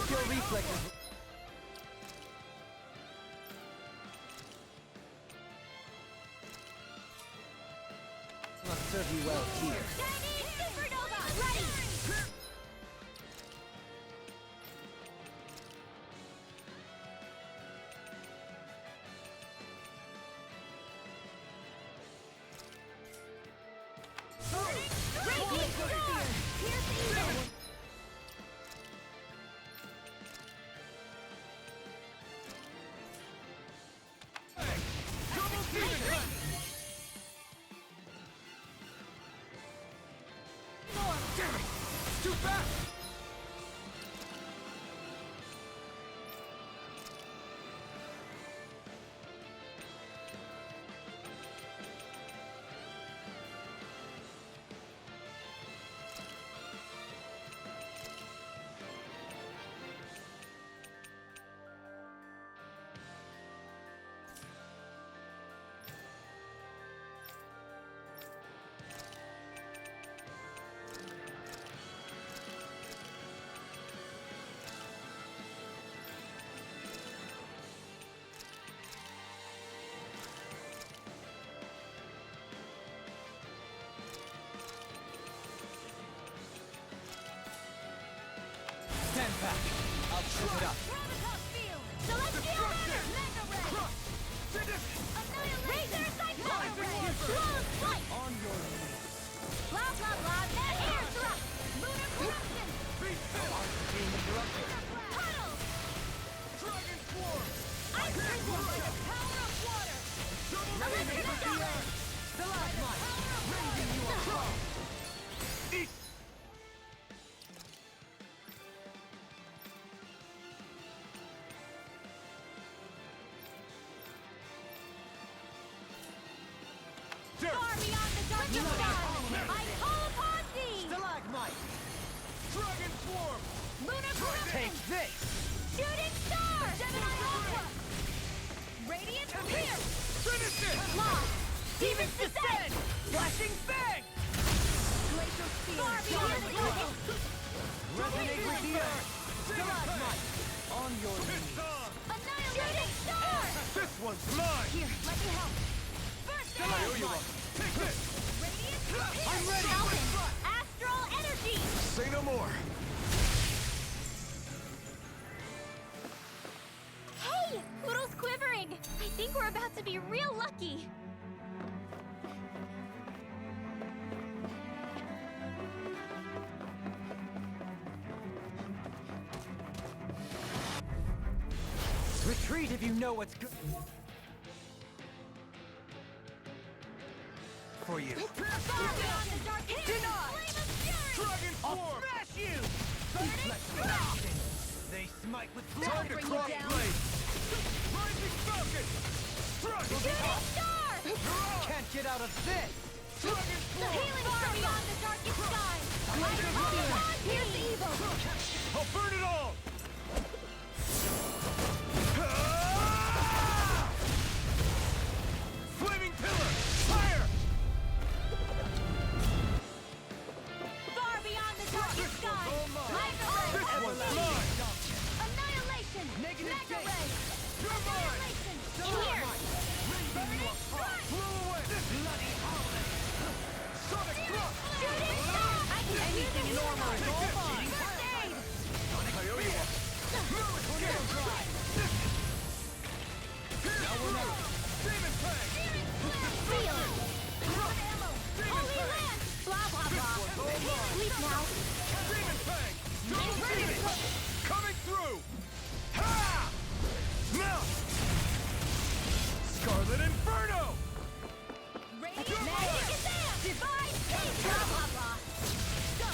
Your reflexes... Must serve you well here. Chinese Supernova! Ready! Stand back. I'll trip it up. Celestial Runner! Mega Ray! Razor Cyclone! Flawless Flight! On your knees. Blah blah blah! Air Thrust! Lunar Corruption! Being interrupted. Puddle! Dragon Swarm! Ice Crystal! Power of Water! Celestial Stalagmite! Raising you across! Far beyond the darkest sky! I call upon thee! Stalagmite! Dragon Swarm! Lunar Corruption! Take this! Shooting Star! Gemini Ultra! Radiant Appear! Finish it! Lost! Demon's Descent! Flashing Fang! Glacial Spear! Far beyond the darkest! Resonate with the earth! Stalagmite! On your knees. Annihilate! Shooting Star! This one's mine! Here, let me help! First I owe you one. Take this! Radiant Appear! I'm ready! Falcon! Astral Energy! Say no more! Hey! Poodle's quivering! I think we're about to be real lucky! Retreat if you know what's good. For you. Far beyond the darkest! Deny! Flame of Fury! Dragon I'll Swarm! smash you! Burning Reflex Strike! action. They smite with Time to bring you cross down. blade! Rising Falcon! Struck! Shooting Star! Can't get out of this! Dragon The Swarm! healing far beyond the darkest sky! I call upon Pierce the evil! I'll burn it all! Flaming Pillar! Fire! Far beyond the darkest sky! Mega Ray! This one's mine! Annihilation! Negative Mega change. Ray! You're mine! Annihilation! In here! Burning Strike! Blow away! Bloody holiday! Sonic Thrust! Shooting Star! I can Anything normal is all mine! First aid! I owe you one! Tornado drive! Now we're not! Demon Fang! Seal! Drop ammo! Holy Land! Blah blah blah! Sleep now! Demon Fang! Inverted Hook! Coming through! Ha! Melt! Scarlet Inferno! Radiant Magic Exam! Divine Peace! Blah blah blah! Go!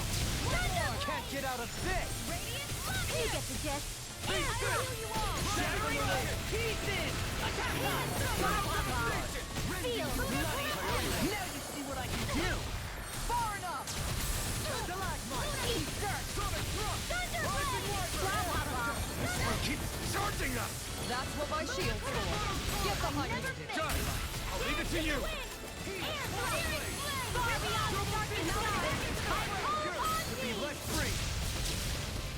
Thunder! Can't get out of this! Radiant Mafia! You get the gist! Face I this! heal you all! Shattering Blade! Pieces! Attack! Blah blah blah! Seal! Now you see what I can do! Far enough! Stalagmite! Easter! Sonic Thrust! Thunder Rising Blade! Wiper! Blah blah blah! This one keeps charging us! That's what my shield's for. Get behind me. Done! I'll leave it to you! Air Blade! Far beyond the darkest sky! I call upon Be thee! let free!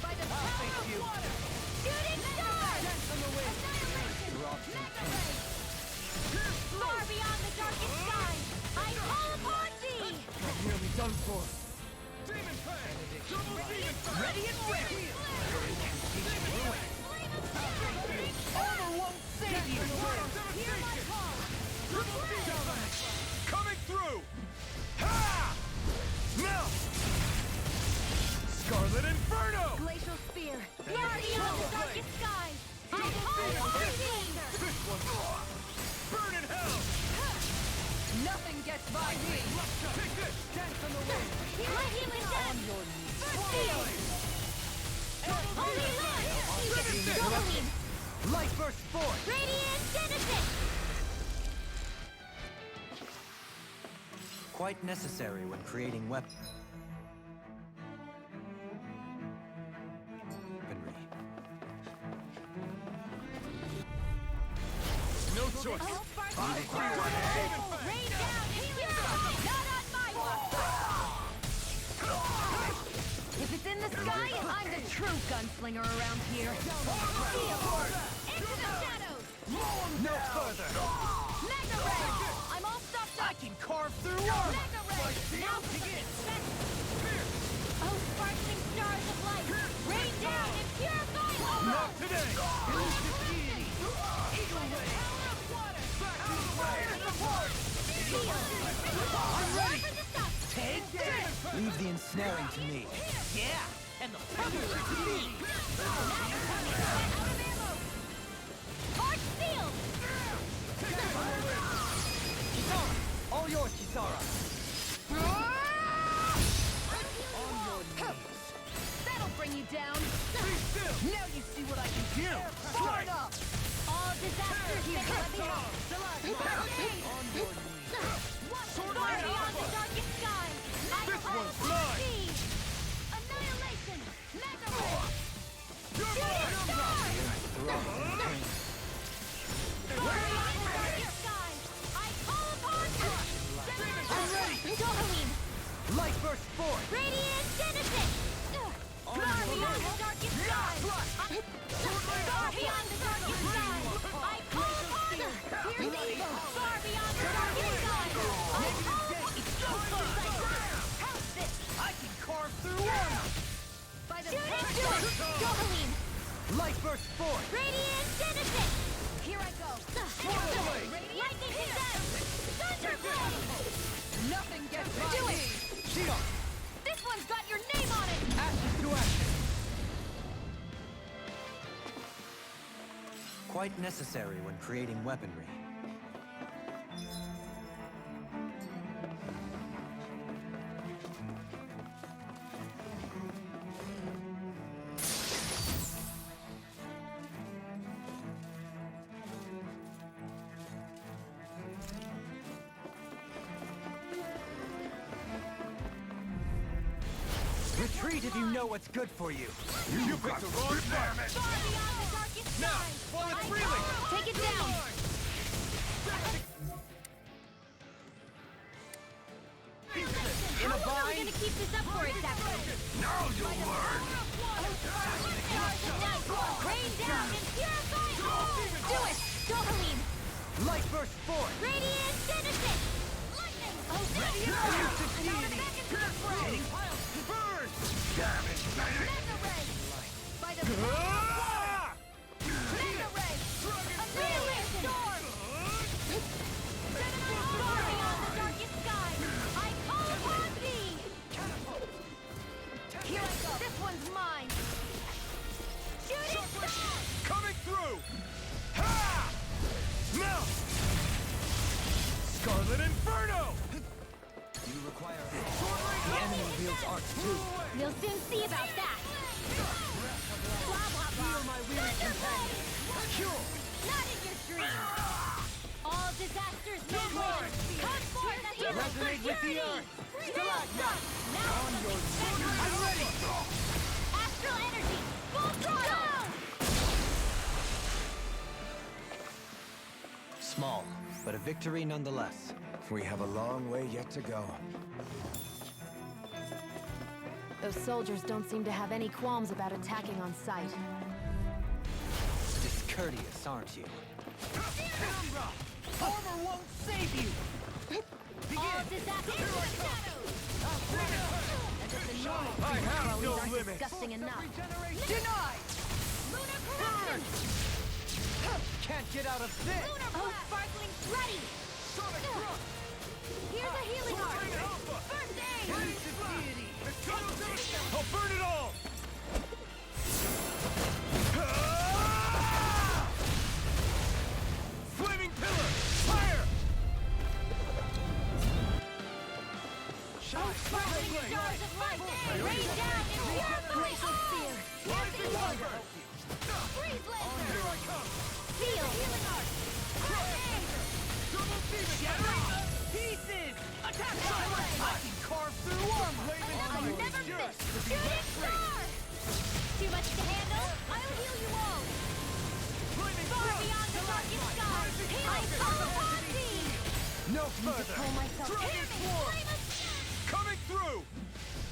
By the power Shooting star! Annihilation! Mega ray! Far beyond the darkest sky! I call upon thee! Nearly done for. Demon Fang! Double Demon Fang! Ready and ready! Armor won't save you! Hear my call! Coming through! Ha! Now! Scarlet Inferno! Glacial spear! Far beyond the darkest sky! I call upon thee! Burn in hell! Nothing gets by me! Take this! Dance on the wind! My healing death! First field! Holy Lord! Doubling! Light burst forth! Radiant Genesis! Quite necessary when creating weapons. No choice! Oh, Spartan! Rain down and purify! Not on my watch! If it's in the sky, I'm the true gunslinger around here. Into the shadows! No further! Mega Ray! I'm all stopped up! I can carve through armor! Mega Ray! Now begin! Oh, sparkling stars of light! Rain down and purify all! Not today! I'm ready! Take this! Leave the ensnaring to me. Yeah, and the feathers are to me! Arch field! Kisara! All yours, Kisara! That'll bring you down! Now you see what I can do! Forward up! All disasters may let me help! Far beyond the darkest sky! This one's mine! Annihilation! Mega Ray! Shooting star! Far beyond the darkest sky! I call upon you! I'm ready! Dohalim! Light burst forth! Radiant Genesis! Far beyond the darkest sky! Far beyond the darkest sky! I call upon you! Here's evil! Far beyond the darkest sky! I call upon you! How's this? I can carve through armor! By the Dohalim! Light burst forth! Radiant Genesis! Here I go! Lightning Cadet! Thunderblade! Nothing gets by Do me! it! Shion! This one's got your name on it! Ashes to ashes! Quite necessary when creating weaponry. Retreat if you know what's good for you. You picked the wrong environment! Far beyond the darkest Now, sky! while it's I freely! call- Take it down! In a How long are we bind? gonna keep this up for exactly? Now you'll learn! Rain down and purify all! Do it! Dohalim! Light burst forth! Radiant Genesis! Lightning! Oh, ready and Burn! Damn it, Mega Ray! By the Mega Ray! Annihilate storm! Far beyond the darkest sky! I call upon thee! Here I go! This one's mine! Shooting star! Coming through! Ha! Now! Scarlet Inferno! You require the enemy wields arts too. You'll soon see about that! Blah, blah, blah! Thunderblade! Not in your dream! All disasters may win! Come forth as heroes for Resonate with the purity! earth! Stalagmite! Now On your knees! I'm ready! Astral energy! Full throttle! Small, but a victory nonetheless. We have a long way yet to go. Those soldiers don't seem to have any qualms about attacking on sight. Discourteous, aren't you? Armor won't save you! All disaster in the shadows! I have no limits! Disgusting enough. Denied! Lunar corruption! Can't get out of this! Lunar sparkling ready! Here's a healing art! First aid! I'll burn it all! Flaming pillar! Fire! Sparkling stars of light! Rain down and glacial spear! Piercing order! Freeze laser! Here I come! Seal! Healing art! First aid! Double demon! Pieces! Attack shot! I can carve through armor! I never miss! Shooting star! Too much to handle? I'll heal you all! Far beyond the darkest sky! I call upon thee! No further! Pull myself Hear me! Flame of Coming through!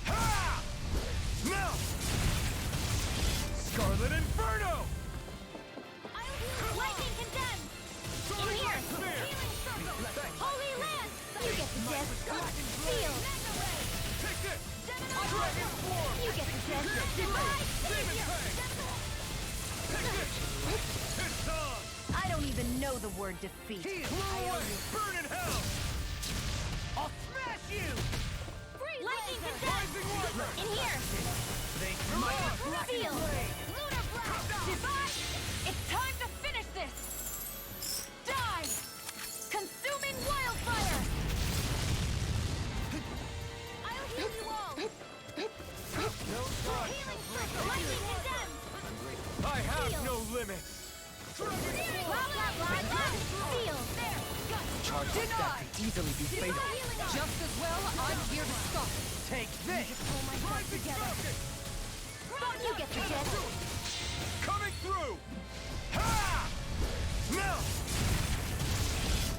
Ha! Now! Scarlet Inferno! I'll heal you! Lightning condemned! In here! Healing circle! Holy Lance! You get the disc! Seal! Take this! Gemini Dragon Swarm! You get the disc! Divine Savior! Take this! It's on! I don't even know the word defeat. Blow away! Burn in hell! I'll smash you! Lightning condemned! In here! Lunar Seal! Lunar Blast! Divine! It's time to finish this! Die! Consuming wildfire! I'll heal you all! No time! Healing circle! Lightning condemned! I have no limits! Seal! There! Charge like that could easily be fatal. Just as well, I'm here to stop it. Take this! Pull myself together! You get the disc! Coming through! Ha! Now!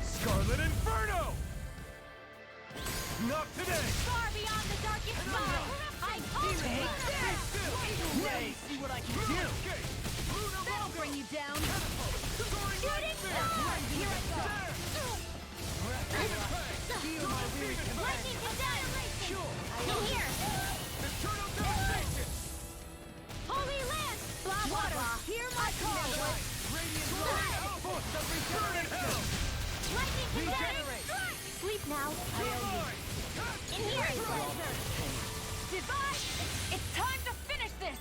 Scarlet Inferno! Not today! Far beyond the darkest sky! I call Take it! Hey, see what I can do! That'll bring you down. Shooting star! Here I go! Lightning condemned! In here! Holy Lance! Blah water! Hear my call! Burn in hell! Lightning condemned! Sleep now! In here! Divine! It's time to finish this!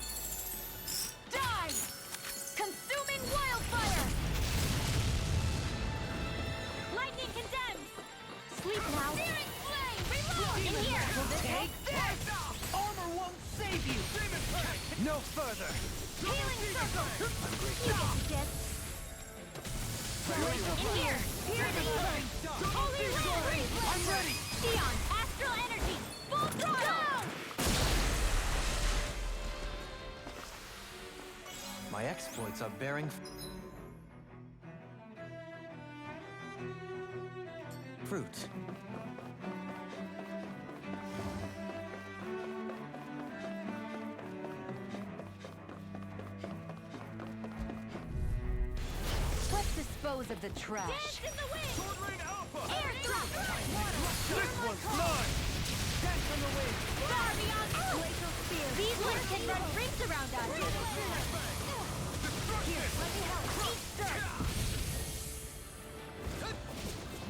Die! Consuming wildfire! Lightning condemned! Sleep now! Searing flame! Reload! In here! Take this! Armor won't save you! No further! Healing circle! You get the disc! In here! Here's the healer! Holy Lance! I'm ready! Sion! Astral energy! Full throttle! My exploits are bearing fruit. Let's dispose of the trash. Dance in the wind! Sword Rain Alpha! Air thrust! This one's mine! Dance in the wind! Far beyond the glacial spear! These winds can run rings around us! Here, let me help! Eat dirt!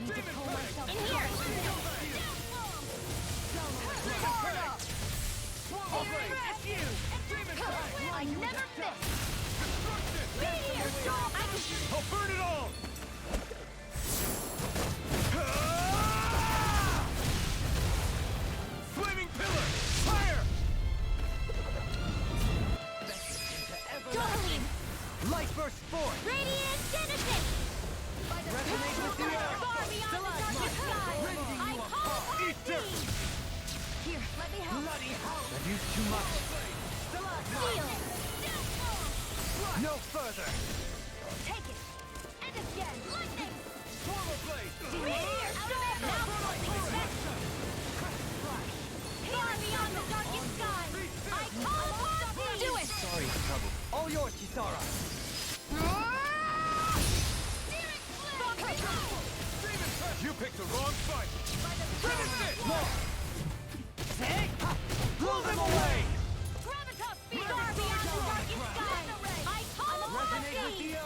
Need to pull myself in here! I never miss! Meteor storm! I can... I'll burn it all! Flaming pillar! Fire! Darling! Light burst forth! Radiant Genesis! Resonate with the earth! Far beyond the darkest sky! I call upon Eat dirt! thee! Here, let me help! Bloody hell! I've used too much! Seal! No further! Take it! And again! Lightning! Portal blade! Meteor storm! Now, far beyond the darkest sky! picked the wrong fight! Finish it! Blow them away! Gravitas speed! Far beyond the darkest sky! I call upon thee!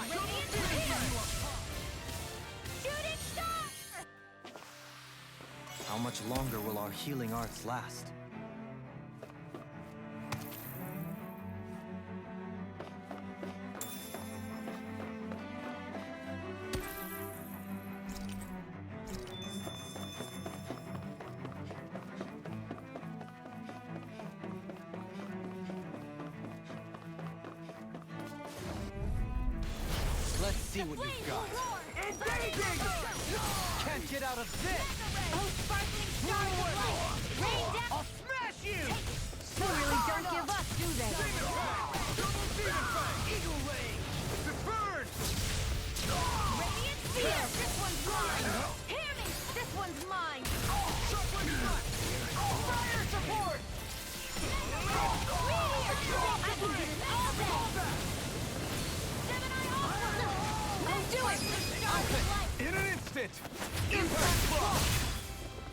Radiant spear! Shooting star! How much longer will our healing arts last? Let's see what you've got. Engaging! Can't get out of this! Oh, sparkling stars of light! Rain down! I'll smash you! They really don't give up, do they? Eagle Ray! Burn! Radiant spear! This one's mine! Hear me! This one's mine! Fire support! Meteor! I can do this all day! Gemini Ultra! Let's do it! Stars of light! In an instant! Impact block!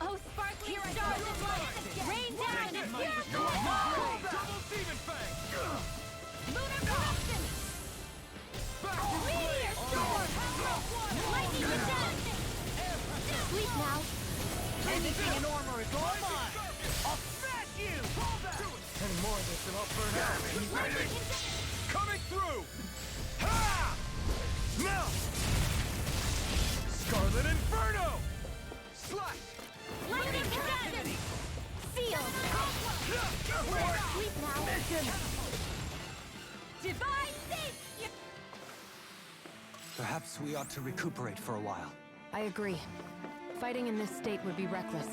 Oh, sparkling stars of light! Rain down and pure Double Demon Fang! lunar corruption! Meteor storm! Lightning attack! Sleep now! Anything in armor is all mine! I'll smash you! Any more of this and I'll burn out! Lightning attack! Coming through! Ha! Melt! Scarlet Inferno! Slash! Lightning attack! Seal! Sleep now! Divine safe! Perhaps we ought to recuperate for a while. I agree. Fighting in this state would be reckless.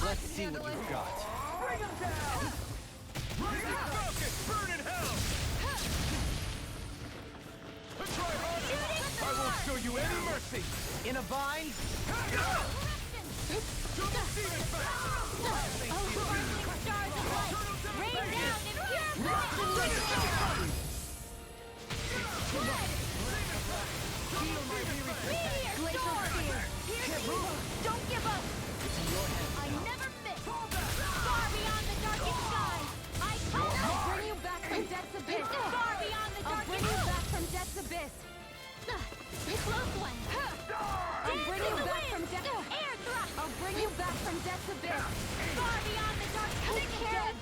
Let's see what you've got. Bring him down! Focus! Burn in hell! Try harder! I won't show you any mercy! In a bind? Double Demon Fang! Oh, sparkling stars of light! Rain down in pure bliss! Meteor storm! Pierce evil! Don't give up! I never miss! Far beyond the darkest sky! I come! I'll bring you back from Death's Abyss! Far beyond the I'll darkest bring you back from Death's Abyss! Close one! I'll bring you back from Death's Air thrust! I'll bring you back from Death's Abyss! Far beyond the darkest sky!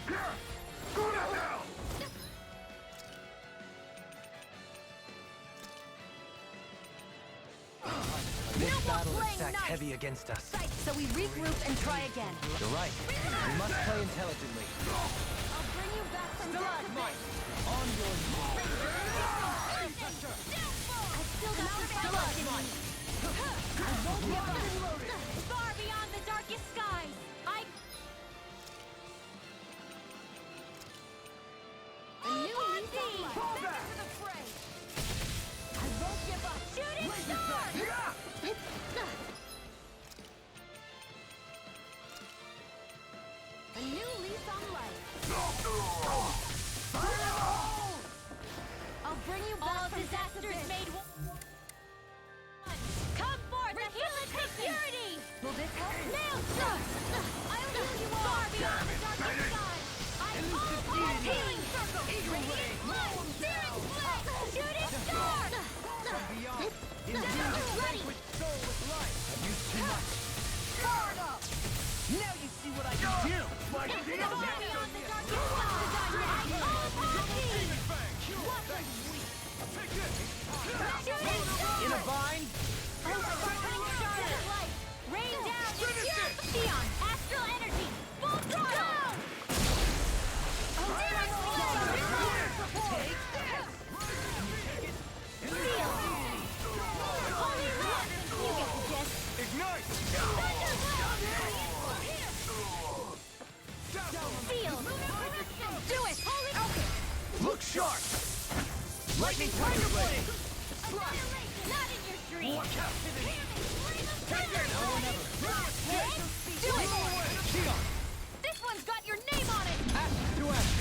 Go to hell! This battle is stacked heavy against us. So we regroup and try again. You're right. We must play intelligently. I'll bring you back from Stalagmite! On your I've still got some stalagmite in me. I won't give up. Far beyond the darkest skies. A new lease on life. Back into the fray. I won't give up. Shooting star! A new lease on life. I'll bring you back. All disasters made one. Come forth, a healing security! Will this help? Nail shot! I'll heal you all! Far beyond the darkest sky! I'm healing circle! Radiant blood! Searing flame! Shooting star! Ready! Far enough! Now you see what I can do! Far beyond the darkest sky! In a bind? Rain down and Theon, astral energy, full throttle! Holy Lord! You get the gist. Ignite! Feel! Do it! Holy Look sharp! Lightning Tiger Blade! Annihilation! Not in your dreams! Do it! This one's got your name on it! Ash to ash!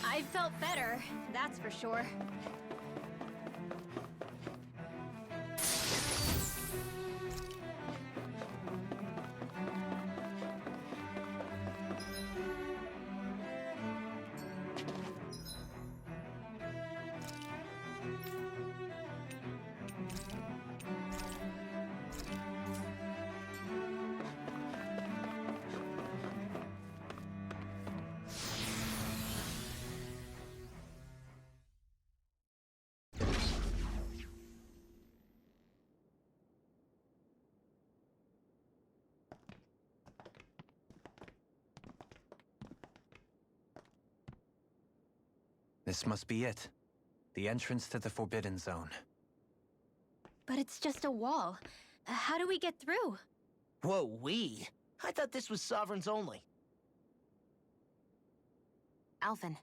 I felt better, that's for sure. This must be it. The entrance to the Forbidden Zone. But it's just a wall. How do we get through? Whoa, we? I thought this was Sovereigns only. Alphen.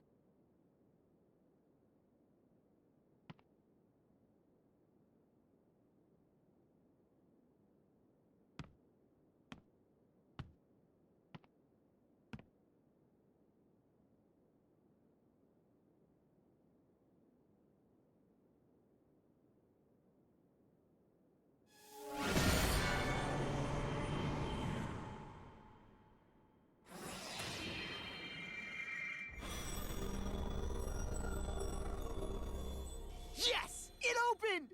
Yes! It opened!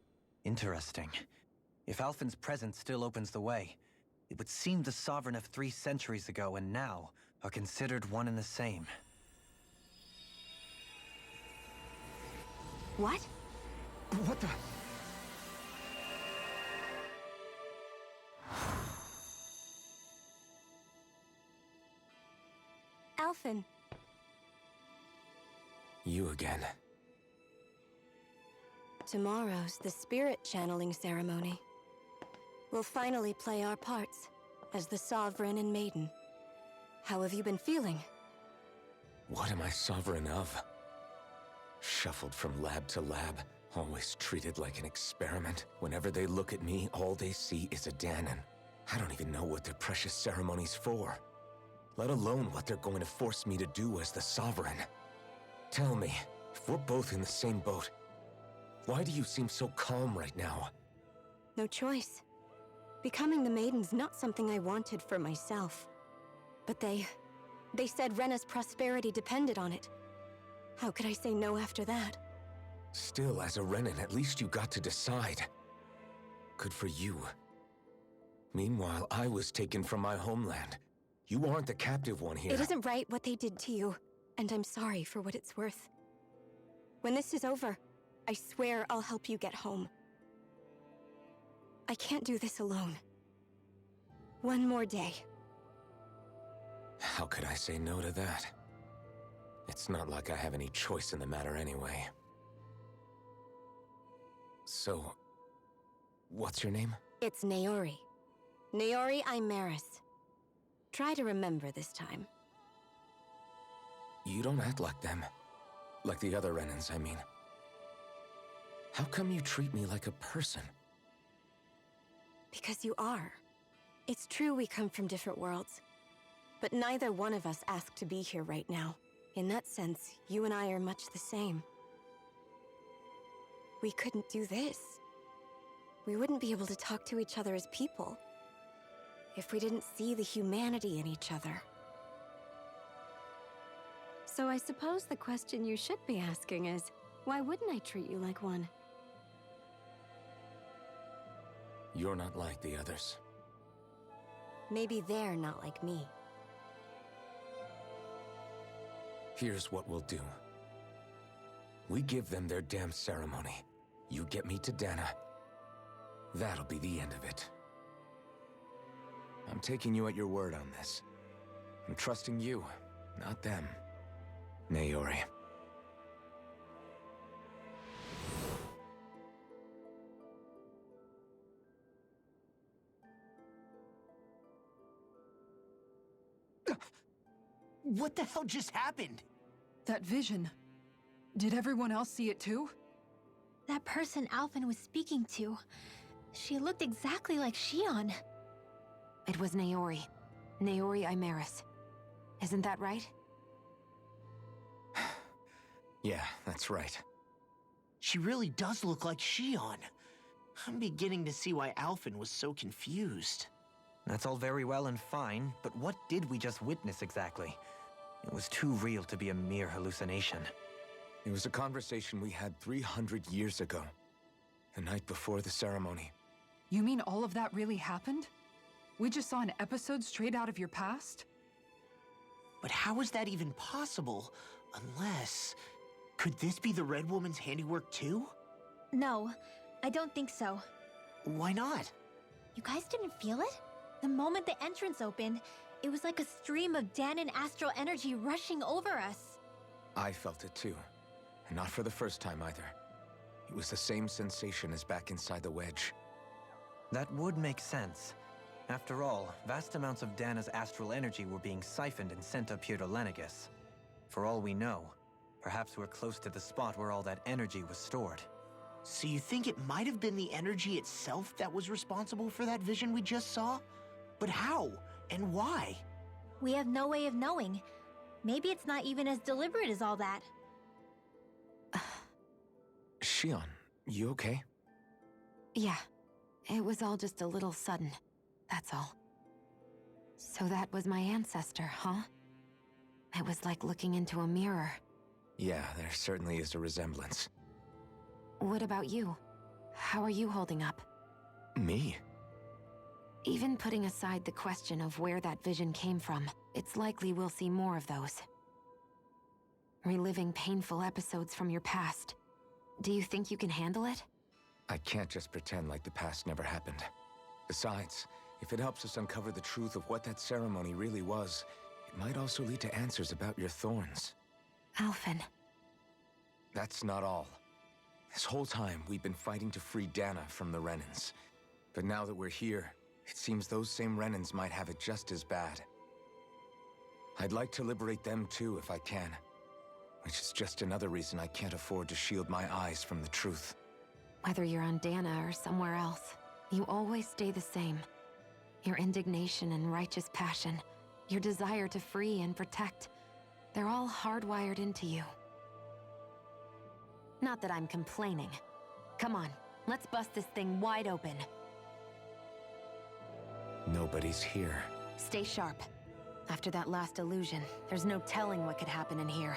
Interesting. If Alphen's presence still opens the way, it would seem the Sovereign of 3 centuries ago and now are considered one and the same. What? What the? Alphen. You again. Tomorrow's the spirit channeling ceremony. We'll finally play our parts as the Sovereign and Maiden. How have you been feeling? What am I sovereign of? Shuffled from lab to lab, always treated like an experiment. Whenever they look at me, all they see is a Dahnan. I don't even know what their precious ceremony's for, let alone what they're going to force me to do as the Sovereign. Tell me, if we're both in the same boat, why do you seem so calm right now? No choice. Becoming the Maiden's not something I wanted for myself. But they said Rena's prosperity depended on it. How could I say no after that? Still, as a Renan, at least you got to decide. Good for you. Meanwhile, I was taken from my homeland. You aren't the captive one here. It isn't right what they did to you, and I'm sorry for what it's worth. When this is over, I swear I'll help you get home. I can't do this alone. One more day. How could I say no to that? It's not like I have any choice in the matter anyway. So, what's your name? It's Naori. Naori Imaris. Try to remember this time. You don't act like them. Like the other Renans, I mean. How come you treat me like a person? Because you are. It's true we come from different worlds. But neither one of us asked to be here right now. In that sense, you and I are much the same. We couldn't do this. We wouldn't be able to talk to each other as people if we didn't see the humanity in each other. So I suppose the question you should be asking is, why wouldn't I treat you like one? You're not like the others. Maybe they're not like me. Here's what we'll do. We give them their damn ceremony. You get me to Dana. That'll be the end of it. I'm taking you at your word on this. I'm trusting you, not them. Naori. What the hell just happened? That vision. Did everyone else see it too? That person Alphen was speaking to, she looked exactly like Shion. It was Naori. Naori Imaris. Isn't that right? Yeah, that's right. She really does look like Shion. I'm beginning to see why Alphen was so confused. That's all very well and fine, but what did we just witness exactly? It was too real to be a mere hallucination. It was a conversation we had 300 years ago. The night before the ceremony. You mean all of that really happened? We just saw an episode straight out of your past? But how is that even possible? Unless... Could this be the Red Woman's handiwork too? No, I don't think so. Why not? You guys didn't feel it? The moment the entrance opened, it was like a stream of Danan astral energy rushing over us. I felt it too. And not for the first time either. It was the same sensation as back inside the wedge. That would make sense. After all, vast amounts of Dana's astral energy were being siphoned and sent up here to Lenegus. For all we know, perhaps we're close to the spot where all that energy was stored. So you think it might have been the energy itself that was responsible for that vision we just saw? But how? And why? We have no way of knowing. Maybe it's not even as deliberate as all that. Shion, you okay? Yeah. It was all just a little sudden. That's all. So that was my ancestor, huh? It was like looking into a mirror. Yeah, there certainly is a resemblance. What about you? How are you holding up? Me? Even putting aside the question of where that vision came from, it's likely we'll see more of those. Reliving painful episodes from your past. Do you think you can handle it? I can't just pretend like the past never happened. Besides, if it helps us uncover the truth of what that ceremony really was, it might also lead to answers about your thorns. Alphen. That's not all. This whole time, we've been fighting to free Dana from the Renans. But now that we're here, it seems those same Renans might have it just as bad. I'd like to liberate them too if I can. Which is just another reason I can't afford to shield my eyes from the truth. Whether you're on Dana or somewhere else, you always stay the same. Your indignation and righteous passion, your desire to free and protect, they're all hardwired into you. Not that I'm complaining. Come on, let's bust this thing wide open. Nobody's here. Stay sharp. After that last illusion, there's no telling what could happen in here.